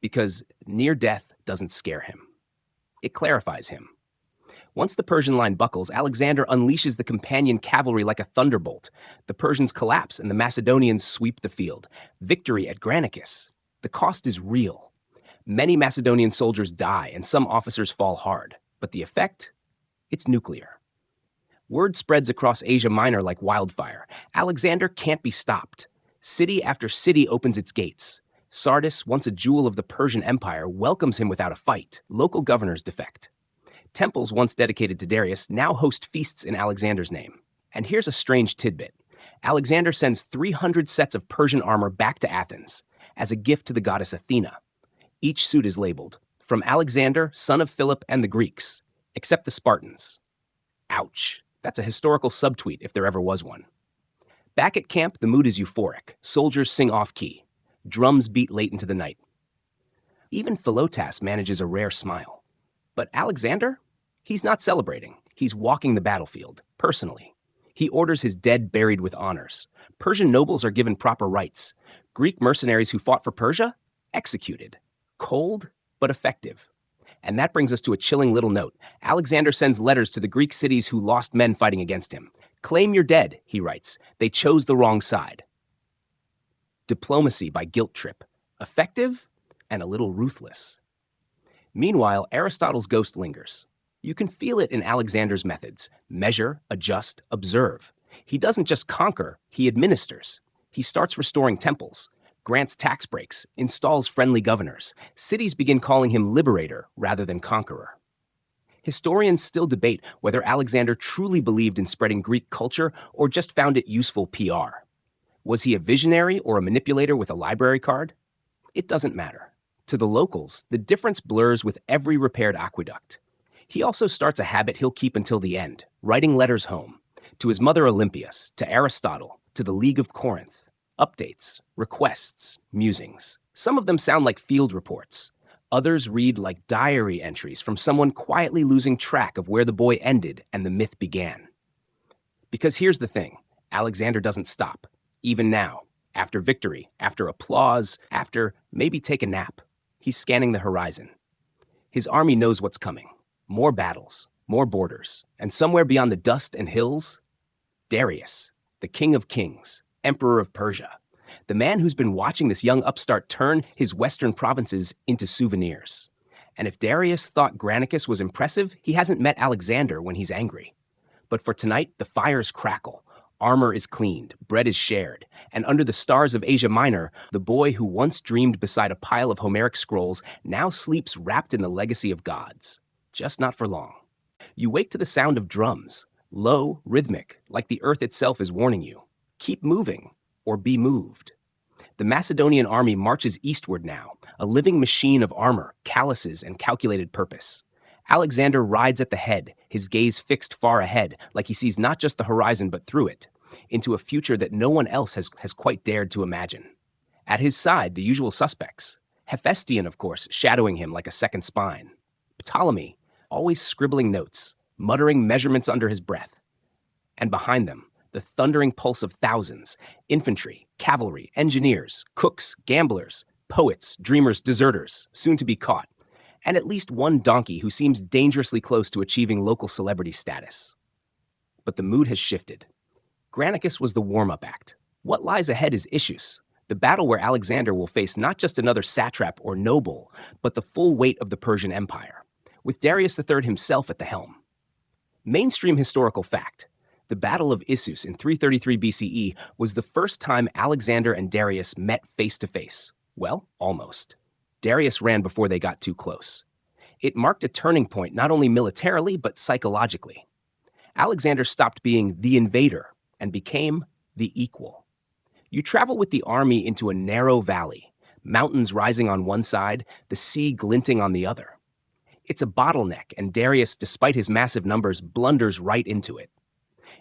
Because near death doesn't scare him. It clarifies him. Once the Persian line buckles, Alexander unleashes the companion cavalry like a thunderbolt. The Persians collapse and the Macedonians sweep the field. Victory at Granicus. The cost is real. Many Macedonian soldiers die and some officers fall hard. But the effect? It's nuclear. Word spreads across Asia Minor like wildfire. Alexander can't be stopped. City after city opens its gates. Sardis, once a jewel of the Persian Empire, welcomes him without a fight. Local governors defect. Temples once dedicated to Darius now host feasts in Alexander's name. And here's a strange tidbit. Alexander sends 300 sets of Persian armor back to Athens as a gift to the goddess Athena. Each suit is labeled, from Alexander, son of Philip and the Greeks, except the Spartans. Ouch. That's a historical subtweet if there ever was one. Back at camp, the mood is euphoric. Soldiers sing off-key. Drums beat late into the night. Even Philotas manages a rare smile. But Alexander? He's not celebrating. He's walking the battlefield, personally. He orders his dead buried with honors. Persian nobles are given proper rights. Greek mercenaries who fought for Persia? Executed. Cold, but effective. And that brings us to a chilling little note. Alexander sends letters to the Greek cities who lost men fighting against him. Claim your dead, he writes. They chose the wrong side. Diplomacy by guilt trip. Effective and a little ruthless. Meanwhile, Aristotle's ghost lingers. You can feel it in Alexander's methods. Measure, adjust, observe. He doesn't just conquer, he administers. He starts restoring temples, grants tax breaks, installs friendly governors. Cities begin calling him liberator rather than conqueror. Historians still debate whether Alexander truly believed in spreading Greek culture or just found it useful PR. Was he a visionary or a manipulator with a library card? It doesn't matter. To the locals, the difference blurs with every repaired aqueduct. He also starts a habit he'll keep until the end, writing letters home. To his mother Olympias, to Aristotle, to the League of Corinth. Updates, requests, musings. Some of them sound like field reports. Others read like diary entries from someone quietly losing track of where the boy ended and the myth began. Because here's the thing, Alexander doesn't stop, even now, after victory, after applause, after maybe take a nap. He's scanning the horizon. His army knows what's coming. More battles, more borders, and somewhere beyond the dust and hills, Darius, the king of kings, emperor of Persia, the man who's been watching this young upstart turn his western provinces into souvenirs. And if Darius thought Granicus was impressive, he hasn't met Alexander when he's angry. But for tonight, the fires crackle, armor is cleaned, bread is shared, and under the stars of Asia Minor, the boy who once dreamed beside a pile of Homeric scrolls now sleeps wrapped in the legacy of gods. Just not for long. You wake to the sound of drums, low, rhythmic, like the earth itself is warning you. Keep moving, or be moved. The Macedonian army marches eastward now, a living machine of armor, calluses, and calculated purpose. Alexander rides at the head, his gaze fixed far ahead, like he sees not just the horizon but through it, into a future that no one else has quite dared to imagine. At his side, the usual suspects. Hephaestion, of course, shadowing him like a second spine. Ptolemy, always scribbling notes, muttering measurements under his breath. And behind them, the thundering pulse of thousands, infantry, cavalry, engineers, cooks, gamblers, poets, dreamers, deserters, soon to be caught, and at least one donkey who seems dangerously close to achieving local celebrity status. But the mood has shifted. Granicus was the warm-up act. What lies ahead is Issus, the battle where Alexander will face not just another satrap or noble, but the full weight of the Persian Empire, with Darius III himself at the helm. Mainstream historical fact. The Battle of Issus in 333 BCE was the first time Alexander and Darius met face-to-face. Well, almost. Darius ran before they got too close. It marked a turning point not only militarily, but psychologically. Alexander stopped being the invader and became the equal. You travel with the army into a narrow valley, mountains rising on one side, the sea glinting on the other. It's a bottleneck, and Darius, despite his massive numbers, blunders right into it.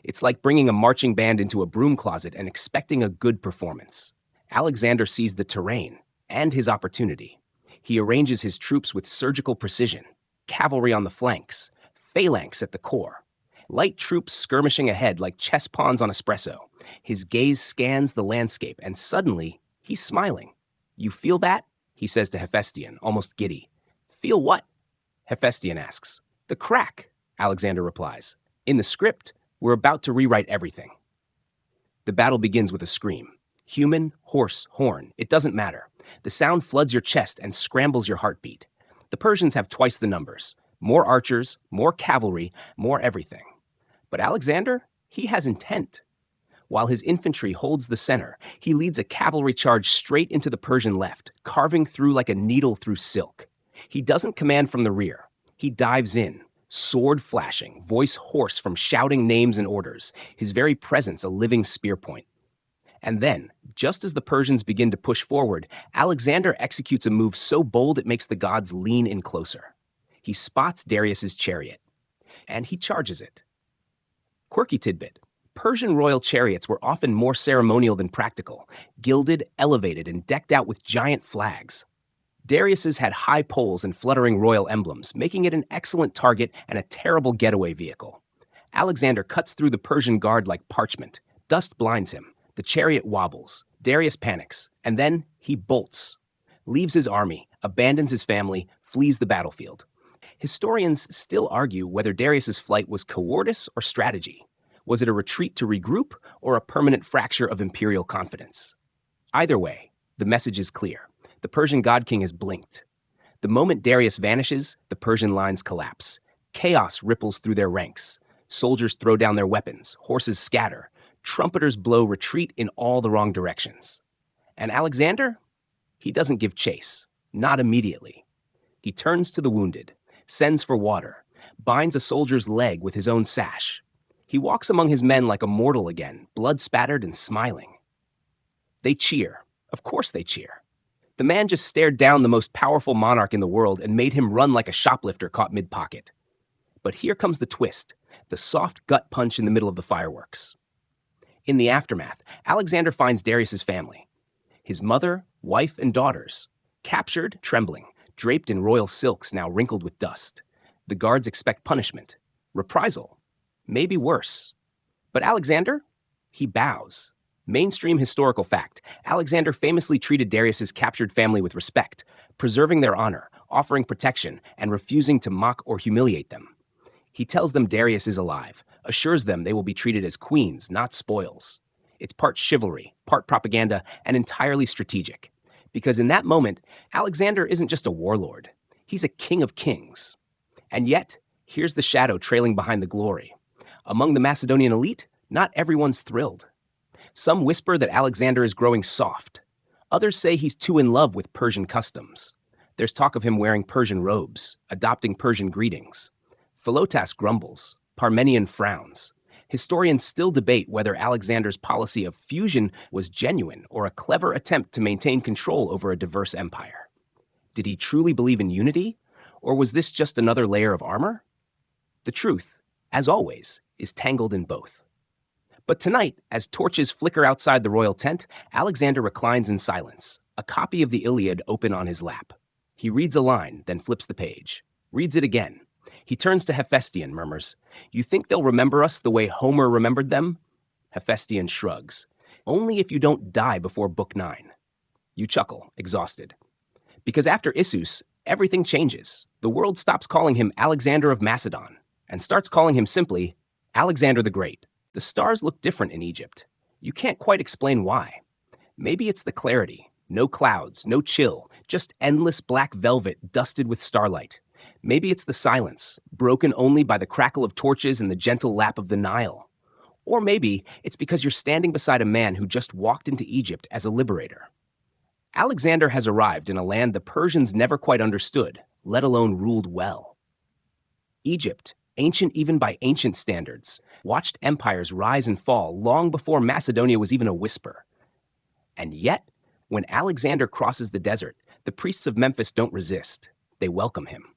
It's like bringing a marching band into a broom closet and expecting a good performance. Alexander sees the terrain and his opportunity. He arranges his troops with surgical precision, cavalry on the flanks, phalanx at the core, light troops skirmishing ahead like chess pawns on espresso. His gaze scans the landscape, and suddenly, he's smiling. "You feel that?" he says to Hephaestion, almost giddy. "Feel what?" Hephaestion asks. "The crack," Alexander replies. "In the script, we're about to rewrite everything." The battle begins with a scream. Human, horse, horn, it doesn't matter. The sound floods your chest and scrambles your heartbeat. The Persians have twice the numbers. More archers, more cavalry, more everything. But Alexander, he has intent. While his infantry holds the center, he leads a cavalry charge straight into the Persian left, carving through like a needle through silk. He doesn't command from the rear. He dives in, sword flashing, voice hoarse from shouting names and orders, his very presence a living spear point. And then, just as the Persians begin to push forward, Alexander executes a move so bold it makes the gods lean in closer. He spots Darius's chariot, and he charges it. Quirky tidbit. Persian royal chariots were often more ceremonial than practical, gilded, elevated, and decked out with giant flags. Darius's had high poles and fluttering royal emblems, making it an excellent target and a terrible getaway vehicle. Alexander cuts through the Persian guard like parchment. Dust blinds him. The chariot wobbles. Darius panics, and then he bolts. Leaves his army, abandons his family, flees the battlefield. Historians still argue whether Darius's flight was cowardice or strategy. Was it a retreat to regroup or a permanent fracture of imperial confidence? Either way, the message is clear. The Persian god king has blinked. The moment Darius vanishes, the Persian lines collapse. Chaos ripples through their ranks. Soldiers throw down their weapons. Horses scatter. Trumpeters blow retreat in all the wrong directions. And Alexander? He doesn't give chase. Not immediately. He turns to the wounded, sends for water, binds a soldier's leg with his own sash. He walks among his men like a mortal again, blood-spattered and smiling. They cheer. Of course they cheer. The man just stared down the most powerful monarch in the world and made him run like a shoplifter caught mid-pocket. But here comes the twist, the soft gut punch in the middle of the fireworks. In the aftermath, Alexander finds Darius's family. His mother, wife, and daughters, captured, trembling, draped in royal silks now wrinkled with dust. The guards expect punishment, reprisal, maybe worse. But Alexander? He bows. Mainstream historical fact: Alexander famously treated Darius's captured family with respect, preserving their honor, offering protection, and refusing to mock or humiliate them. He tells them Darius is alive, assures them they will be treated as queens, not spoils. It's part chivalry, part propaganda, and entirely strategic. Because in that moment, Alexander isn't just a warlord. He's a king of kings. And yet, here's the shadow trailing behind the glory. Among the Macedonian elite, not everyone's thrilled. Some whisper that Alexander is growing soft. Others say he's too in love with Persian customs. There's talk of him wearing Persian robes, adopting Persian greetings. Philotas grumbles. Parmenion frowns. Historians still debate whether Alexander's policy of fusion was genuine or a clever attempt to maintain control over a diverse empire. Did he truly believe in unity, or was this just another layer of armor? The truth, as always, is tangled in both. But tonight, as torches flicker outside the royal tent, Alexander reclines in silence, a copy of the Iliad open on his lap. He reads a line, then flips the page. Reads it again. He turns to Hephaestion, murmurs, "You think they'll remember us the way Homer remembered them?" Hephaestion shrugs. "Only if you don't die before Book 9. You chuckle, exhausted. Because after Issus, everything changes. The world stops calling him Alexander of Macedon and starts calling him simply Alexander the Great. The stars look different in Egypt. You can't quite explain why. Maybe it's the clarity. No clouds, no chill, just endless black velvet dusted with starlight. Maybe it's the silence, broken only by the crackle of torches and the gentle lap of the Nile. Or maybe it's because you're standing beside a man who just walked into Egypt as a liberator. Alexander has arrived in a land the Persians never quite understood, let alone ruled well. Egypt, ancient even by ancient standards, watched empires rise and fall long before Macedonia was even a whisper. And yet, when Alexander crosses the desert, the priests of Memphis don't resist. They welcome him.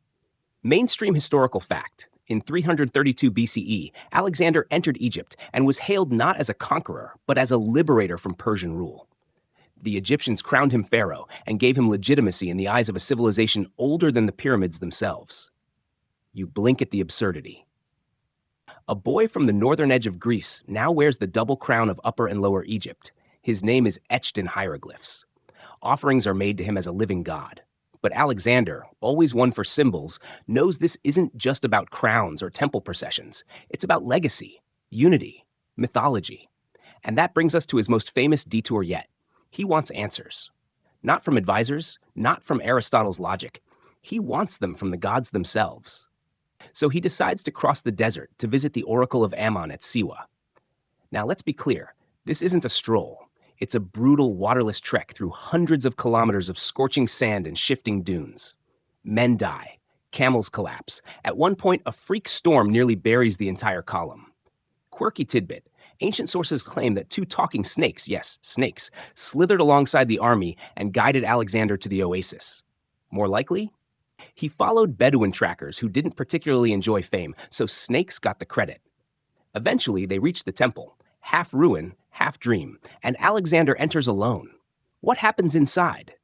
Mainstream historical fact: in 332 BCE, Alexander entered Egypt and was hailed not as a conqueror, but as a liberator from Persian rule. The Egyptians crowned him pharaoh and gave him legitimacy in the eyes of a civilization older than the pyramids themselves. You blink at the absurdity. A boy from the northern edge of Greece now wears the double crown of Upper and Lower Egypt. His name is etched in hieroglyphs. Offerings are made to him as a living god. But Alexander, always one for symbols, knows this isn't just about crowns or temple processions. It's about legacy, unity, mythology. And that brings us to his most famous detour yet. He wants answers. Not from advisors, not from Aristotle's logic. He wants them from the gods themselves. So he decides to cross the desert to visit the Oracle of Ammon at Siwa. Now let's be clear, this isn't a stroll. It's a brutal, waterless trek through hundreds of kilometers of scorching sand and shifting dunes. Men die. Camels collapse. At one point, a freak storm nearly buries the entire column. Quirky tidbit. Ancient sources claim that two talking snakes, yes, snakes, slithered alongside the army and guided Alexander to the oasis. More likely, he followed Bedouin trackers who didn't particularly enjoy fame, so snakes got the credit. Eventually, they reached the temple, half ruin, half dream, and Alexander enters alone. What happens inside?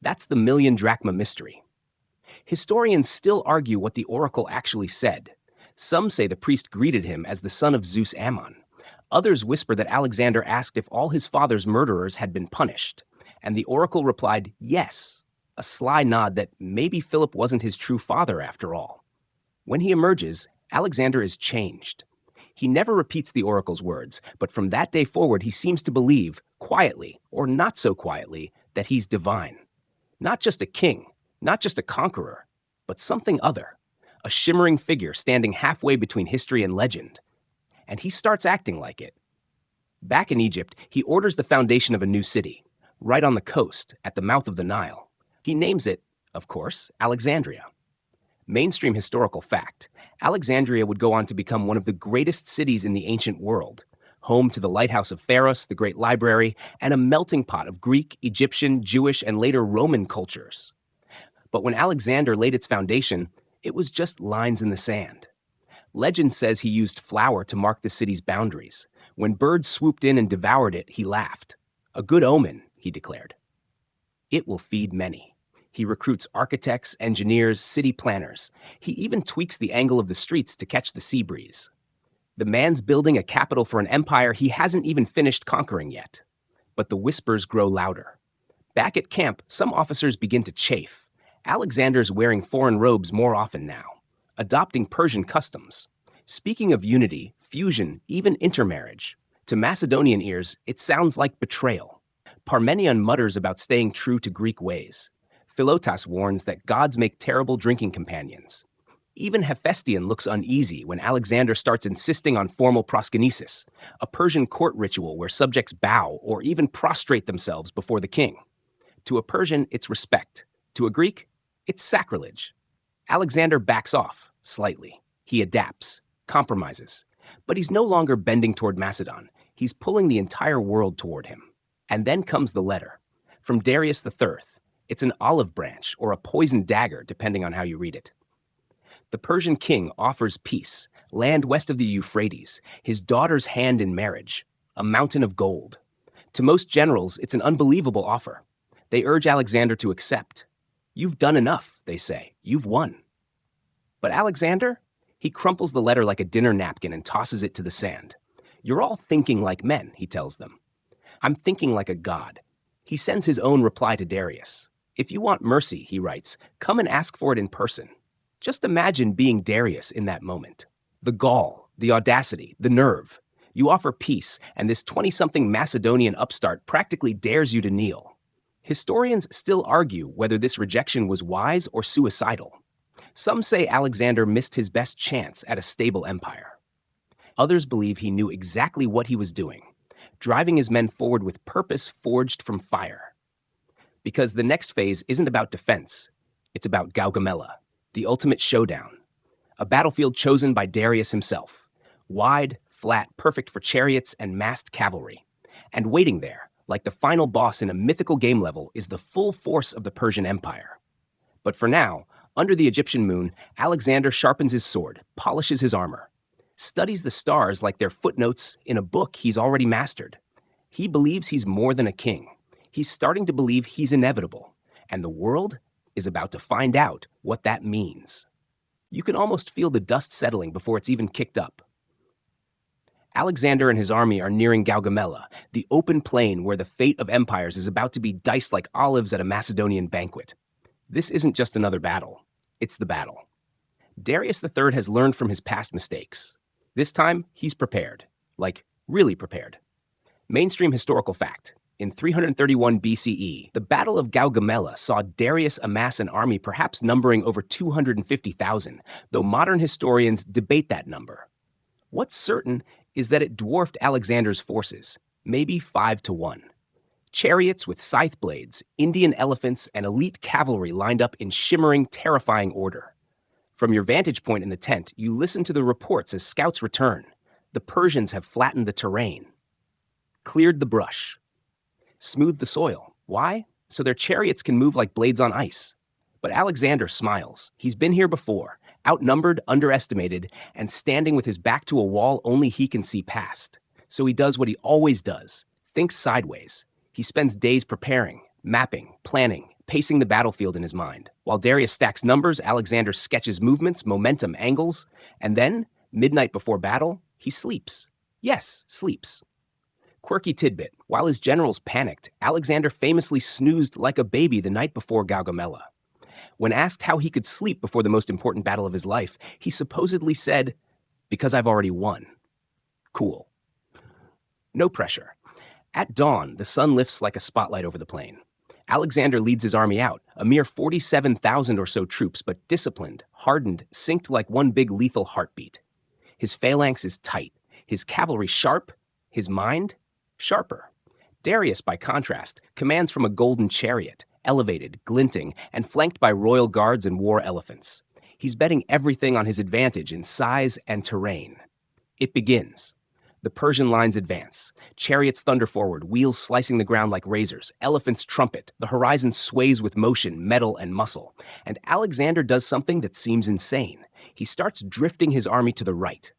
That's the million drachma mystery. Historians still argue what the oracle actually said. Some say the priest greeted him as the son of Zeus Ammon. Others whisper that Alexander asked if all his father's murderers had been punished, and the oracle replied, yes, a sly nod that maybe Philip wasn't his true father after all. When he emerges, Alexander is changed. He never repeats the oracle's words, but from that day forward he seems to believe, quietly or not so quietly, that he's divine. Not just a king, not just a conqueror, but something other, a shimmering figure standing halfway between history and legend. And he starts acting like it. Back in Egypt, he orders the foundation of a new city, right on the coast, at the mouth of the Nile. He names it, of course, Alexandria. Mainstream historical fact: Alexandria would go on to become one of the greatest cities in the ancient world, home to the lighthouse of Pharos, the great library, and a melting pot of Greek, Egyptian, Jewish, and later Roman cultures. But when Alexander laid its foundation, it was just lines in the sand. Legend says he used flour to mark the city's boundaries. When birds swooped in and devoured it, he laughed. A good omen, he declared. It will feed many. He recruits architects, engineers, city planners. He even tweaks the angle of the streets to catch the sea breeze. The man's building a capital for an empire he hasn't even finished conquering yet. But the whispers grow louder. Back at camp, some officers begin to chafe. Alexander's wearing foreign robes more often now, adopting Persian customs. Speaking of unity, fusion, even intermarriage, to Macedonian ears, it sounds like betrayal. Parmenion mutters about staying true to Greek ways. Philotas warns that gods make terrible drinking companions. Even Hephaestion looks uneasy when Alexander starts insisting on formal proskynesis, a Persian court ritual where subjects bow or even prostrate themselves before the king. To a Persian, it's respect. To a Greek, it's sacrilege. Alexander backs off, slightly. He adapts, compromises. But he's no longer bending toward Macedon. He's pulling the entire world toward him. And then comes the letter. From Darius III. It's an olive branch or a poisoned dagger, depending on how you read it. The Persian king offers peace, land west of the Euphrates, his daughter's hand in marriage, a mountain of gold. To most generals, it's an unbelievable offer. They urge Alexander to accept. You've done enough, they say. You've won. But Alexander? He crumples the letter like a dinner napkin and tosses it to the sand. You're all thinking like men, he tells them. I'm thinking like a god. He sends his own reply to Darius. If you want mercy, he writes, come and ask for it in person. Just imagine being Darius in that moment. The gall, the audacity, the nerve. You offer peace, and this 20-something Macedonian upstart practically dares you to kneel. Historians still argue whether this rejection was wise or suicidal. Some say Alexander missed his best chance at a stable empire. Others believe he knew exactly what he was doing, driving his men forward with purpose forged from fire. Because the next phase isn't about defense, it's about Gaugamela, the ultimate showdown. A battlefield chosen by Darius himself. Wide, flat, perfect for chariots and massed cavalry. And waiting there, like the final boss in a mythical game level, is the full force of the Persian Empire. But for now, under the Egyptian moon, Alexander sharpens his sword, polishes his armor, studies the stars like they're footnotes in a book he's already mastered. He believes he's more than a king. He's starting to believe he's inevitable, and the world is about to find out what that means. You can almost feel the dust settling before it's even kicked up. Alexander and his army are nearing Gaugamela, the open plain where the fate of empires is about to be diced like olives at a Macedonian banquet. This isn't just another battle. It's the battle. Darius III has learned from his past mistakes. This time, he's prepared. Like, really prepared. Mainstream historical fact. In 331 BCE, the Battle of Gaugamela saw Darius amass an army perhaps numbering over 250,000, though modern historians debate that number. What's certain is that it dwarfed Alexander's forces, maybe 5-1. Chariots with scythe blades, Indian elephants, and elite cavalry lined up in shimmering, terrifying order. From your vantage point in the tent, you listen to the reports as scouts return. The Persians have flattened the terrain, cleared the brush, smoothed the soil. Why? So their chariots can move like blades on ice. But Alexander smiles. He's been here before, outnumbered, underestimated, and standing with his back to a wall only he can see past. So he does what he always does, thinks sideways. He spends days preparing, mapping, planning, pacing the battlefield in his mind. While Darius stacks numbers, Alexander sketches movements, momentum, angles, and then, midnight before battle, he sleeps. Yes, sleeps. Quirky tidbit, while his generals panicked, Alexander famously snoozed like a baby the night before Gaugamela. When asked how he could sleep before the most important battle of his life, he supposedly said, "Because I've already won." Cool. No pressure. At dawn, the sun lifts like a spotlight over the plain. Alexander leads his army out, a mere 47,000 or so troops, but disciplined, hardened, synced like one big lethal heartbeat. His phalanx is tight, his cavalry sharp, his mind sharper. Darius, by contrast, commands from a golden chariot, elevated, glinting, and flanked by royal guards and war elephants. He's betting everything on his advantage in size and terrain. It begins. The Persian lines advance. Chariots thunder forward, wheels slicing the ground like razors. Elephants trumpet. The horizon sways with motion, metal, and muscle. And Alexander does something that seems insane. He starts drifting his army to the right.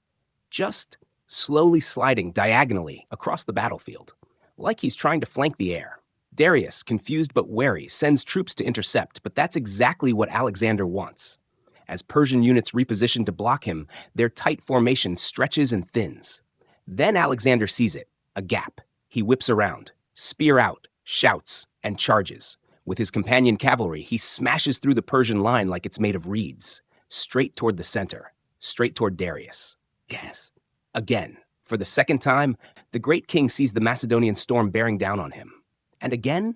Just slowly sliding diagonally across the battlefield. Like he's trying to flank the air. Darius, confused but wary, sends troops to intercept, but that's exactly what Alexander wants. As Persian units reposition to block him, their tight formation stretches and thins. Then Alexander sees it, a gap. He whips around, spear out, shouts, and charges. With his companion cavalry, he smashes through the Persian line like it's made of reeds, straight toward the center, straight toward Darius. Yes. Again, for the second time, the great king sees the Macedonian storm bearing down on him. And again,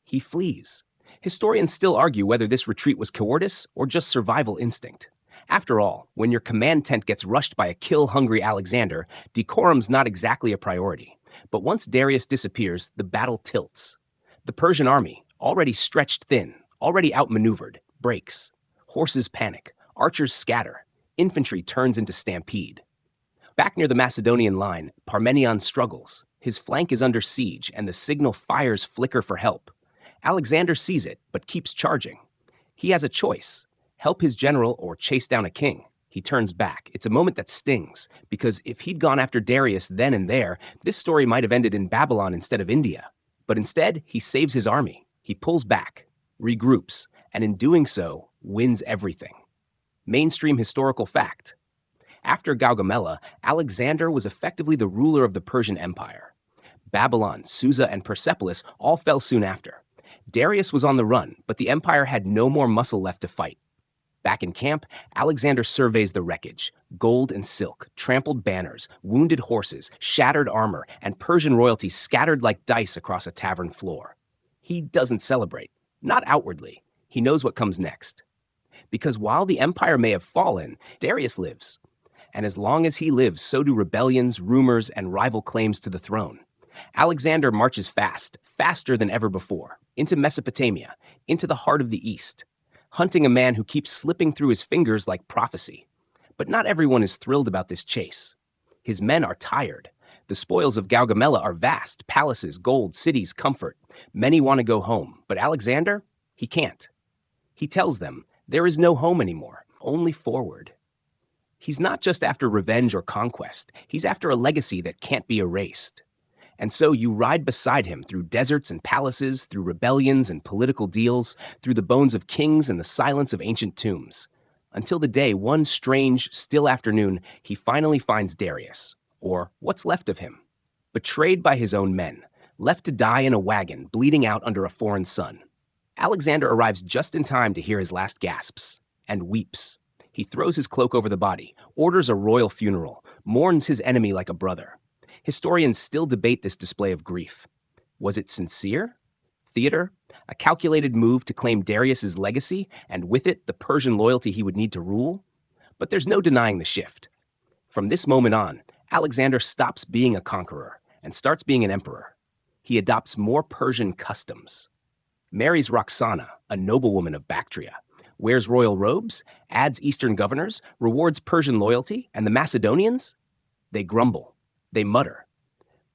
he flees. Historians still argue whether this retreat was cowardice or just survival instinct. After all, when your command tent gets rushed by a kill-hungry Alexander, decorum's not exactly a priority. But once Darius disappears, the battle tilts. The Persian army, already stretched thin, already outmaneuvered, breaks. Horses panic, archers scatter, infantry turns into stampede. Back near the Macedonian line, Parmenion struggles. His flank is under siege, and the signal fires flicker for help. Alexander sees it, but keeps charging. He has a choice: help his general or chase down a king. He turns back. It's a moment that stings, because if he'd gone after Darius then and there, this story might have ended in Babylon instead of India. But instead, he saves his army. He pulls back, regroups, and in doing so, wins everything. Mainstream historical fact. After Gaugamela, Alexander was effectively the ruler of the Persian Empire. Babylon, Susa, and Persepolis all fell soon after. Darius was on the run, but the empire had no more muscle left to fight. Back in camp, Alexander surveys the wreckage: gold and silk, trampled banners, wounded horses, shattered armor, and Persian royalty scattered like dice across a tavern floor. He doesn't celebrate, not outwardly. He knows what comes next. Because while the empire may have fallen, Darius lives. And as long as he lives, so do rebellions, rumors, and rival claims to the throne. Alexander marches fast, faster than ever before, into Mesopotamia, into the heart of the East, hunting a man who keeps slipping through his fingers like prophecy. But not everyone is thrilled about this chase. His men are tired. The spoils of Gaugamela are vast: palaces, gold, cities, comfort. Many want to go home, but Alexander, he can't. He tells them, there is no home anymore, only forward. He's not just after revenge or conquest. He's after a legacy that can't be erased. And so you ride beside him through deserts and palaces, through rebellions and political deals, through the bones of kings and the silence of ancient tombs, until the day, one strange, still afternoon, he finally finds Darius, or what's left of him, betrayed by his own men, left to die in a wagon, bleeding out under a foreign sun. Alexander arrives just in time to hear his last gasps, and weeps. He throws his cloak over the body, orders a royal funeral, mourns his enemy like a brother. Historians still debate this display of grief. Was it sincere? Theater? A calculated move to claim Darius's legacy, and with it, the Persian loyalty he would need to rule? But there's no denying the shift. From this moment on, Alexander stops being a conqueror and starts being an emperor. He adopts more Persian customs. Marries Roxana, a noblewoman of Bactria, wears royal robes, adds Eastern governors, rewards Persian loyalty, and the Macedonians? They grumble, they mutter,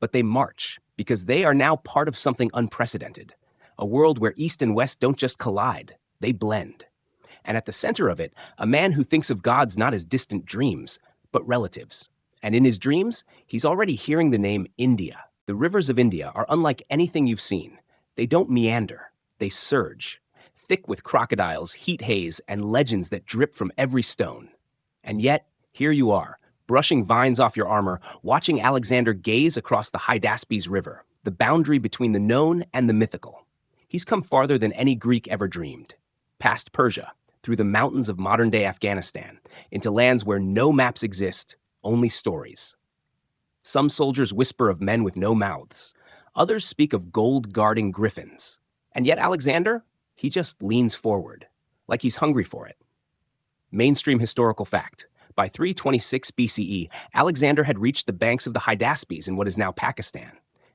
but they march, because they are now part of something unprecedented, a world where East and West don't just collide, they blend. And at the center of it, a man who thinks of gods not as distant dreams, but relatives. And in his dreams, he's already hearing the name India. The rivers of India are unlike anything you've seen. They don't meander, they surge, thick with crocodiles, heat haze, and legends that drip from every stone. And yet, here you are, brushing vines off your armor, watching Alexander gaze across the Hydaspes River, the boundary between the known and the mythical. He's come farther than any Greek ever dreamed. Past Persia, through the mountains of modern-day Afghanistan, into lands where no maps exist, only stories. Some soldiers whisper of men with no mouths. Others speak of gold-guarding griffins. And yet Alexander, he just leans forward, like he's hungry for it. Mainstream historical fact. By 326 BCE, Alexander had reached the banks of the Hydaspes in what is now Pakistan.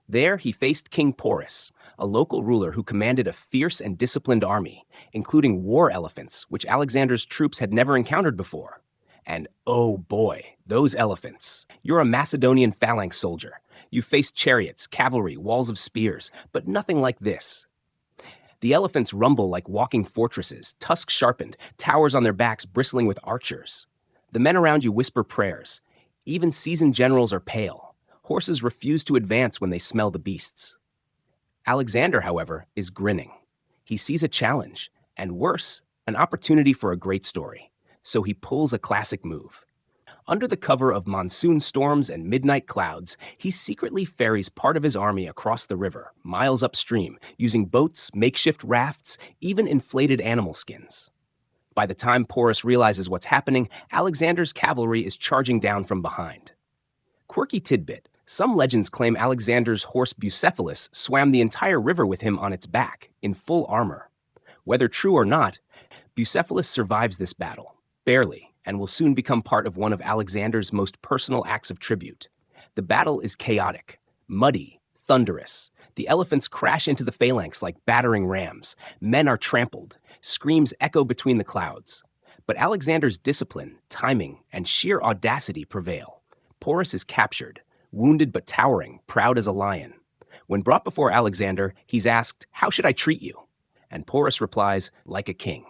There, he faced King Porus, a local ruler who commanded a fierce and disciplined army, including war elephants, which Alexander's troops had never encountered before. And oh boy, those elephants. You're a Macedonian phalanx soldier. You faced chariots, cavalry, walls of spears, but nothing like this. The elephants rumble like walking fortresses, tusks sharpened, towers on their backs bristling with archers. The men around you whisper prayers. Even seasoned generals are pale. Horses refuse to advance when they smell the beasts. Alexander, however, is grinning. He sees a challenge, and worse, an opportunity for a great story. So he pulls a classic move. Under the cover of monsoon storms and midnight clouds, he secretly ferries part of his army across the river, miles upstream, using boats, makeshift rafts, even inflated animal skins. By the time Porus realizes what's happening, Alexander's cavalry is charging down from behind. Quirky tidbit: some legends claim Alexander's horse Bucephalus swam the entire river with him on its back, in full armor. Whether true or not, Bucephalus survives this battle, barely, and will soon become part of one of Alexander's most personal acts of tribute. The battle is chaotic, muddy, thunderous. The elephants crash into the phalanx like battering rams. Men are trampled. Screams echo between the clouds. But Alexander's discipline, timing, and sheer audacity prevail. Porus is captured, wounded but towering, proud as a lion. When brought before Alexander, he's asked, "How should I treat you?" And Porus replies, "Like a king."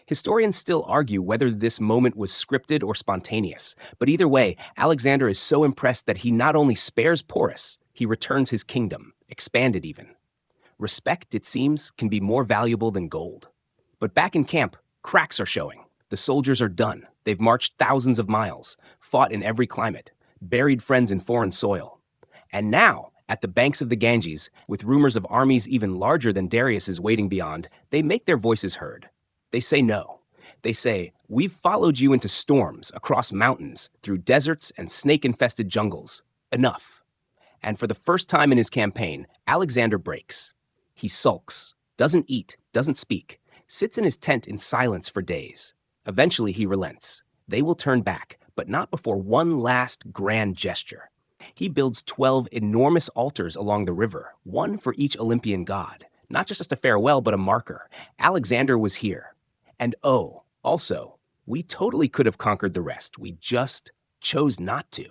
Historians still argue whether this moment was scripted or spontaneous, but either way, Alexander is so impressed that he not only spares Porus, he returns his kingdom, expanded even. Respect, it seems, can be more valuable than gold. But back in camp, cracks are showing. The soldiers are done. They've marched thousands of miles, fought in every climate, buried friends in foreign soil. And now, at the banks of the Ganges, with rumors of armies even larger than Darius's waiting beyond, they make their voices heard. They say no. They say, "We've followed you into storms, across mountains, through deserts and snake-infested jungles. Enough." And for the first time in his campaign, Alexander breaks. He sulks, doesn't eat, doesn't speak, sits in his tent in silence for days. Eventually he relents. They will turn back, but not before one last grand gesture. He builds 12 enormous altars along the river, one for each Olympian god. Not just a farewell, but a marker. Alexander was here. And oh, also, we totally could have conquered the rest. We just chose not to.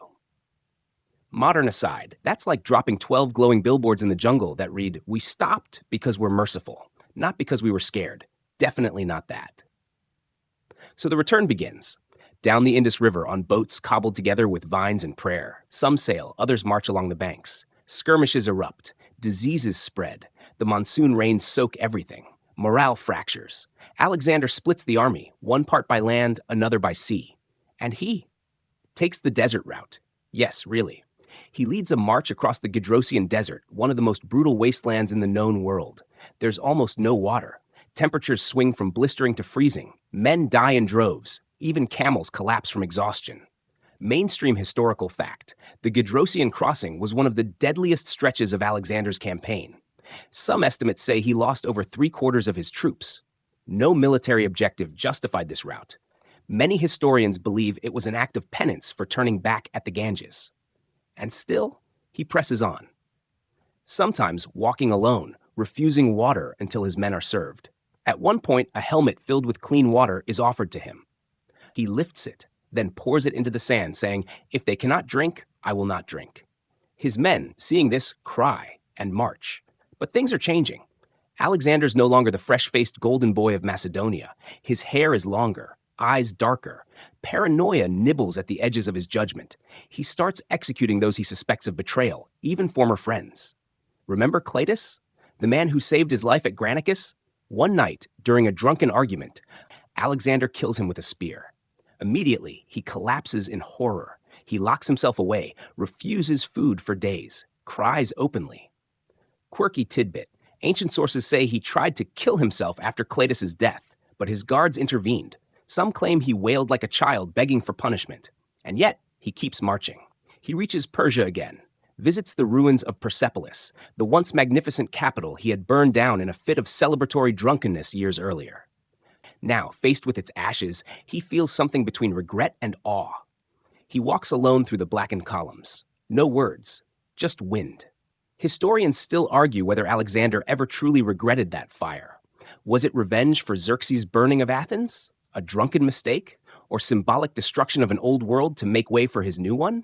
Modern aside, that's like dropping 12 glowing billboards in the jungle that read, "We stopped because we're merciful, not because we were scared." Definitely not that. So the return begins. Down the Indus River on boats cobbled together with vines and prayer. Some sail, others march along the banks. Skirmishes erupt. Diseases spread. The monsoon rains soak everything. Morale fractures. Alexander splits the army, one part by land, another by sea. And he takes the desert route. Yes, really. He leads a march across the Gedrosian Desert, one of the most brutal wastelands in the known world. There's almost no water. Temperatures swing from blistering to freezing. Men die in droves. Even camels collapse from exhaustion. Mainstream historical fact: the Gedrosian crossing was one of the deadliest stretches of Alexander's campaign. Some estimates say he lost over 3/4 of his troops. No military objective justified this route. Many historians believe it was an act of penance for turning back at the Ganges. And still, he presses on. Sometimes walking alone, refusing water until his men are served. At one point, a helmet filled with clean water is offered to him. He lifts it, then pours it into the sand, saying, "If they cannot drink, I will not drink." His men, seeing this, cry and march. But things are changing. Alexander's no longer the fresh-faced golden boy of Macedonia. His hair is longer, eyes darker. Paranoia nibbles at the edges of his judgment. He starts executing those he suspects of betrayal, even former friends. Remember Cleitus, the man who saved his life at Granicus? One night, during a drunken argument, Alexander kills him with a spear. Immediately, he collapses in horror. He locks himself away, refuses food for days, cries openly. Quirky tidbit: ancient sources say he tried to kill himself after Cleitus' death, but his guards intervened. Some claim he wailed like a child begging for punishment. And yet, he keeps marching. He reaches Persia again, visits the ruins of Persepolis, the once magnificent capital he had burned down in a fit of celebratory drunkenness years earlier. Now, faced with its ashes, he feels something between regret and awe. He walks alone through the blackened columns. No words, just wind. Historians still argue whether Alexander ever truly regretted that fire. Was it revenge for Xerxes' burning of Athens? A drunken mistake? Or symbolic destruction of an old world to make way for his new one?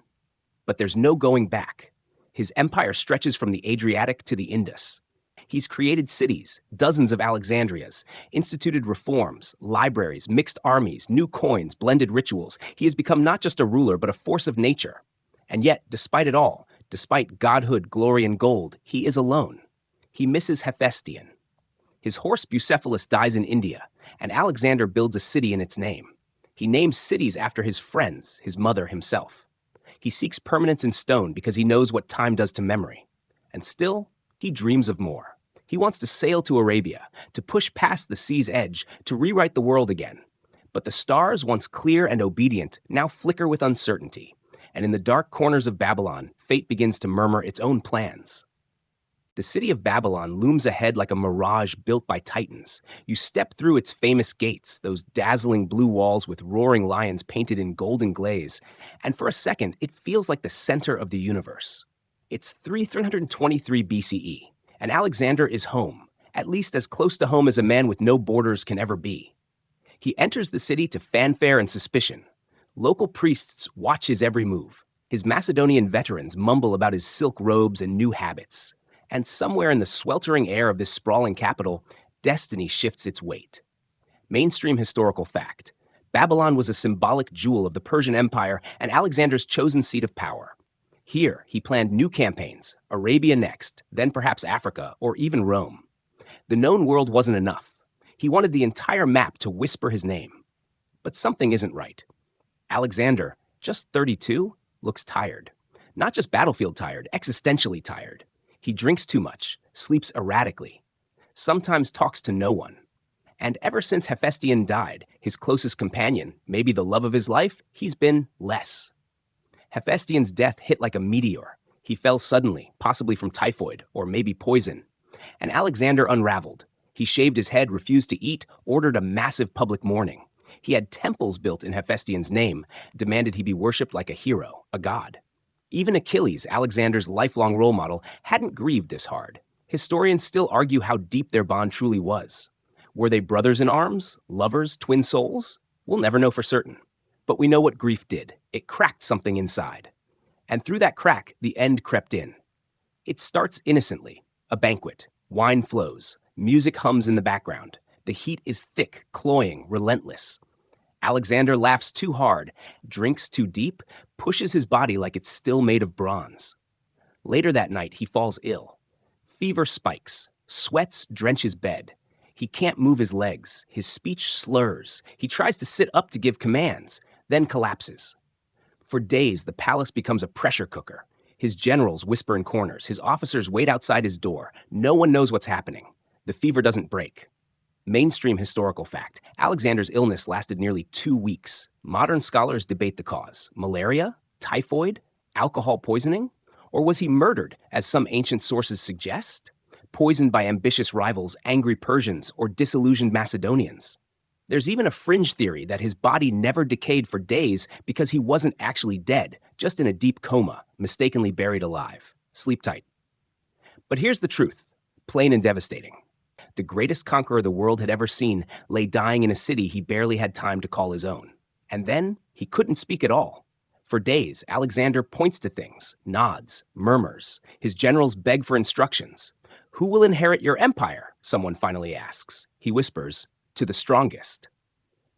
But there's no going back. His empire stretches from the Adriatic to the Indus. He's created cities, dozens of Alexandrias, instituted reforms, libraries, mixed armies, new coins, blended rituals. He has become not just a ruler, but a force of nature. And yet, despite it all, despite godhood, glory, and gold, he is alone. He misses Hephaestion. His horse Bucephalus dies in India, and Alexander builds a city in its name. He names cities after his friends, his mother, himself. He seeks permanence in stone because he knows what time does to memory. And still, he dreams of more. He wants to sail to Arabia, to push past the sea's edge, to rewrite the world again. But the stars, once clear and obedient, now flicker with uncertainty. And in the dark corners of Babylon, fate begins to murmur its own plans. The city of Babylon looms ahead like a mirage built by titans. You step through its famous gates, those dazzling blue walls with roaring lions painted in golden glaze, and for a second, it feels like the center of the universe. It's 323 BCE, and Alexander is home, at least as close to home as a man with no borders can ever be. He enters the city to fanfare and suspicion. Local priests watch his every move. His Macedonian veterans mumble about his silk robes and new habits. And somewhere in the sweltering air of this sprawling capital, destiny shifts its weight. Mainstream historical fact: Babylon was a symbolic jewel of the Persian Empire and Alexander's chosen seat of power. Here, he planned new campaigns, Arabia next, then perhaps Africa, or even Rome. The known world wasn't enough. He wanted the entire map to whisper his name. But something isn't right. Alexander, just 32, looks tired. Not just battlefield tired, existentially tired. He drinks too much, sleeps erratically, sometimes talks to no one. And ever since Hephaestion died, his closest companion, maybe the love of his life, he's been less. Hephaestion's death hit like a meteor. He fell suddenly, possibly from typhoid, or maybe poison. And Alexander unraveled. He shaved his head, refused to eat, ordered a massive public mourning. He had temples built in Hephaestion's name, demanded he be worshipped like a hero, a god. Even Achilles, Alexander's lifelong role model, hadn't grieved this hard. Historians still argue how deep their bond truly was. Were they brothers in arms, lovers, twin souls? We'll never know for certain. But we know what grief did. It cracked something inside. And through that crack, the end crept in. It starts innocently. A banquet. Wine flows. Music hums in the background. The heat is thick, cloying, relentless. Alexander laughs too hard, drinks too deep, pushes his body like it's still made of bronze. Later that night, he falls ill. Fever spikes. Sweats drench his bed. He can't move his legs. His speech slurs. He tries to sit up to give commands, then collapses. For days, the palace becomes a pressure cooker. His generals whisper in corners. His officers wait outside his door. No one knows what's happening. The fever doesn't break. Mainstream historical fact: Alexander's illness lasted nearly 2 weeks. Modern scholars debate the cause. Malaria? Typhoid? Alcohol poisoning? Or was he murdered, as some ancient sources suggest? Poisoned by ambitious rivals, angry Persians, or disillusioned Macedonians? There's even a fringe theory that his body never decayed for days because he wasn't actually dead, just in a deep coma, mistakenly buried alive. Sleep tight. But here's the truth, plain and devastating. The greatest conqueror the world had ever seen lay dying in a city he barely had time to call his own. And then he couldn't speak at all. For days, Alexander points to things, nods, murmurs. His generals beg for instructions. Who will inherit your empire? Someone finally asks. He whispers, to the strongest.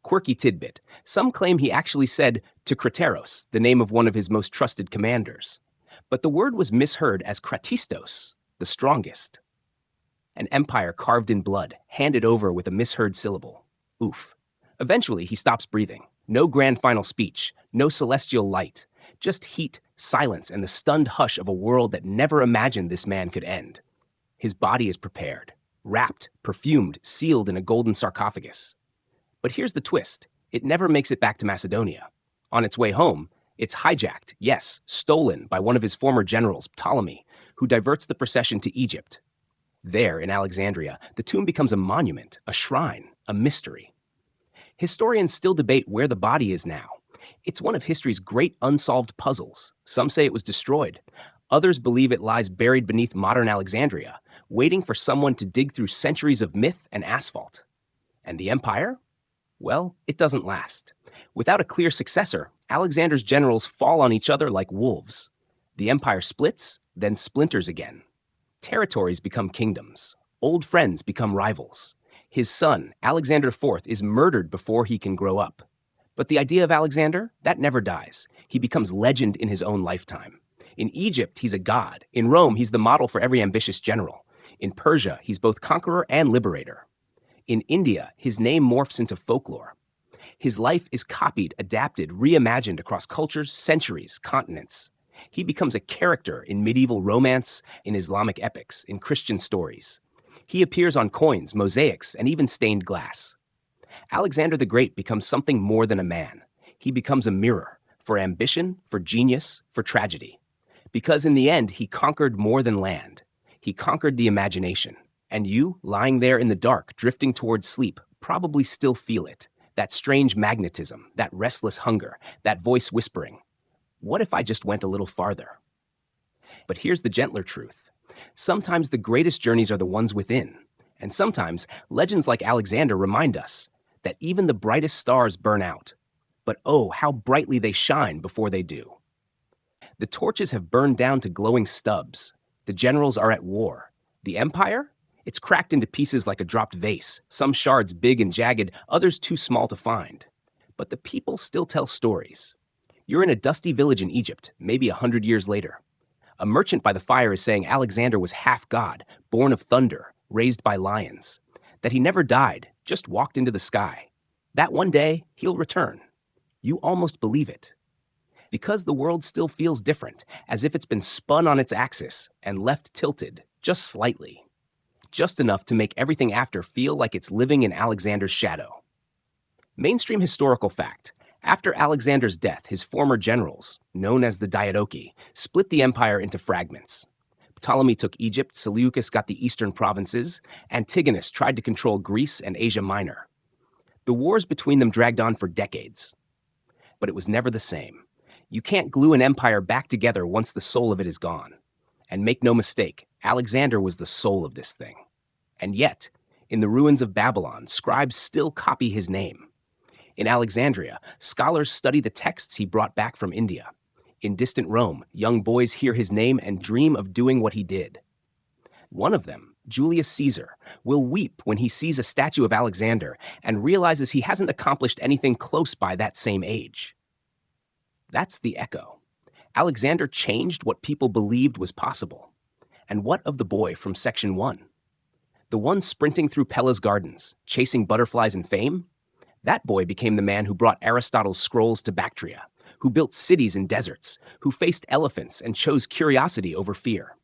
Quirky tidbit. Some claim he actually said to Crateros, the name of one of his most trusted commanders. But the word was misheard as Kratistos, the strongest. An empire carved in blood, handed over with a misheard syllable. Oof. Eventually, he stops breathing. No grand final speech, no celestial light, just heat, silence, and the stunned hush of a world that never imagined this man could end. His body is prepared, wrapped, perfumed, sealed in a golden sarcophagus. But here's the twist. It never makes it back to Macedonia. On its way home, it's hijacked, yes, stolen by one of his former generals, Ptolemy, who diverts the procession to Egypt. There, in Alexandria, the tomb becomes a monument, a shrine, a mystery. Historians still debate where the body is now. It's one of history's great unsolved puzzles. Some say it was destroyed. Others believe it lies buried beneath modern Alexandria, waiting for someone to dig through centuries of myth and asphalt. And the empire? Well, it doesn't last. Without a clear successor, Alexander's generals fall on each other like wolves. The empire splits, then splinters again. Territories become kingdoms. Old friends become rivals. His son, Alexander IV, is murdered before he can grow up. But the idea of Alexander, that never dies. He becomes legend in his own lifetime. In Egypt, he's a god. In Rome, he's the model for every ambitious general. In Persia, he's both conqueror and liberator. In India, his name morphs into folklore. His life is copied, adapted, reimagined across cultures, centuries, continents. He becomes a character in medieval romance, in Islamic epics, in Christian stories. He appears on coins, mosaics, and even stained glass. Alexander the Great becomes something more than a man. He becomes a mirror for ambition, for genius, for tragedy. Because in the end, he conquered more than land. He conquered the imagination. And you, lying there in the dark, drifting towards sleep, probably still feel it. That strange magnetism, that restless hunger, that voice whispering, "What if I just went a little farther?" But here's the gentler truth. Sometimes the greatest journeys are the ones within. And sometimes legends like Alexander remind us that even the brightest stars burn out. But oh, how brightly they shine before they do. The torches have burned down to glowing stubs. The generals are at war. The empire? It's cracked into pieces like a dropped vase, some shards big and jagged, others too small to find. But the people still tell stories. You're in a dusty village in Egypt, maybe 100 years later. A merchant by the fire is saying Alexander was half god, born of thunder, raised by lions. That he never died, just walked into the sky. That one day, he'll return. You almost believe it. Because the world still feels different, as if it's been spun on its axis and left tilted, just slightly. Just enough to make everything after feel like it's living in Alexander's shadow. Mainstream historical fact. After Alexander's death, his former generals, known as the Diadochi, split the empire into fragments. Ptolemy took Egypt, Seleucus got the eastern provinces, Antigonus tried to control Greece and Asia Minor. The wars between them dragged on for decades. But it was never the same. You can't glue an empire back together once the soul of it is gone. And make no mistake, Alexander was the soul of this thing. And yet, in the ruins of Babylon, scribes still copy his name. In Alexandria, scholars study the texts he brought back from India. In distant Rome, young boys hear his name and dream of doing what he did. One of them, Julius Caesar, will weep when he sees a statue of Alexander and realizes he hasn't accomplished anything close by that same age. That's the echo. Alexander changed what people believed was possible. And what of the boy from section 1? The one sprinting through Pella's gardens, chasing butterflies and fame? That boy became the man who brought Aristotle's scrolls to Bactria, who built cities in deserts, who faced elephants and chose curiosity over fear,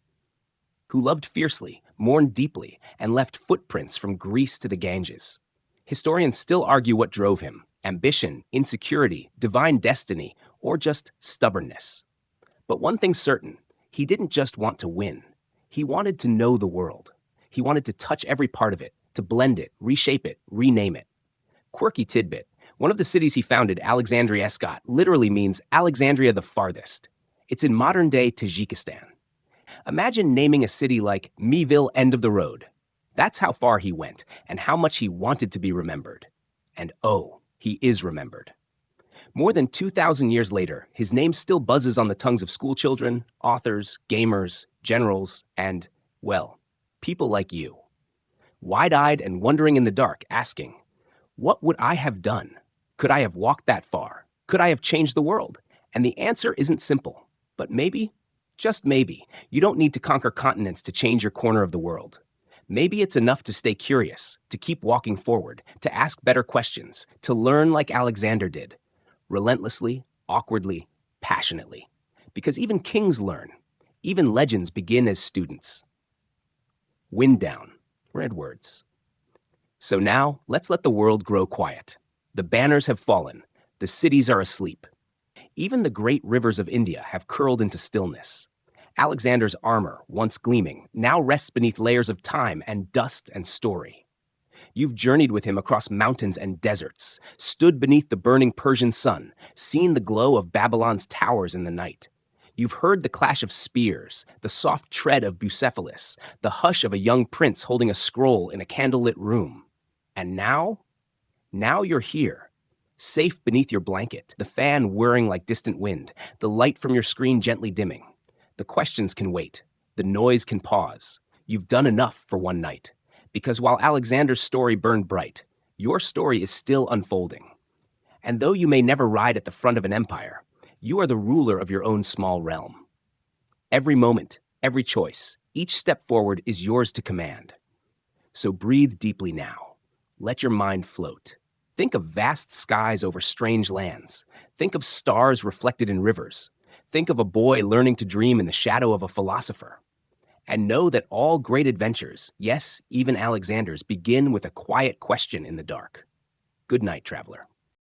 who loved fiercely, mourned deeply, and left footprints from Greece to the Ganges. Historians still argue what drove him: ambition, insecurity, divine destiny, or just stubbornness. But one thing's certain, he didn't just want to win. He wanted to know the world. He wanted to touch every part of it, to blend it, reshape it, rename it. Quirky tidbit. One of the cities he founded, Alexandria Escot, literally means Alexandria the farthest. It's in modern-day Tajikistan. Imagine naming a city like Meville End of the Road. That's how far he went, and how much he wanted to be remembered. And oh, he is remembered. More than 2,000 years later, his name still buzzes on the tongues of schoolchildren, authors, gamers, generals, and, well, people like you. Wide-eyed and wondering in the dark, asking, what would I have done? Could I have walked that far? Could I have changed the world? And the answer isn't simple. But maybe, just maybe, you don't need to conquer continents to change your corner of the world. Maybe it's enough to stay curious, to keep walking forward, to ask better questions, to learn like Alexander did. Relentlessly, awkwardly, passionately. Because even kings learn. Even legends begin as students. Wind down. Red words. So now, let's let the world grow quiet. The banners have fallen. The cities are asleep. Even the great rivers of India have curled into stillness. Alexander's armor, once gleaming, now rests beneath layers of time and dust and story. You've journeyed with him across mountains and deserts, stood beneath the burning Persian sun, seen the glow of Babylon's towers in the night. You've heard the clash of spears, the soft tread of Bucephalus, the hush of a young prince holding a scroll in a candlelit room. And now you're here, safe beneath your blanket, the fan whirring like distant wind, the light from your screen gently dimming. The questions can wait, the noise can pause. You've done enough for one night. Because while Alexander's story burned bright, your story is still unfolding. And though you may never ride at the front of an empire, you are the ruler of your own small realm. Every moment, Every choice, each step forward is yours to command. So breathe deeply now. Let your mind float. Think of vast skies over strange lands. Think of stars reflected in rivers. Think of a boy learning to dream in the shadow of a philosopher. And know that all great adventures, yes, even Alexander's, begin with a quiet question in the dark. Good night, traveler.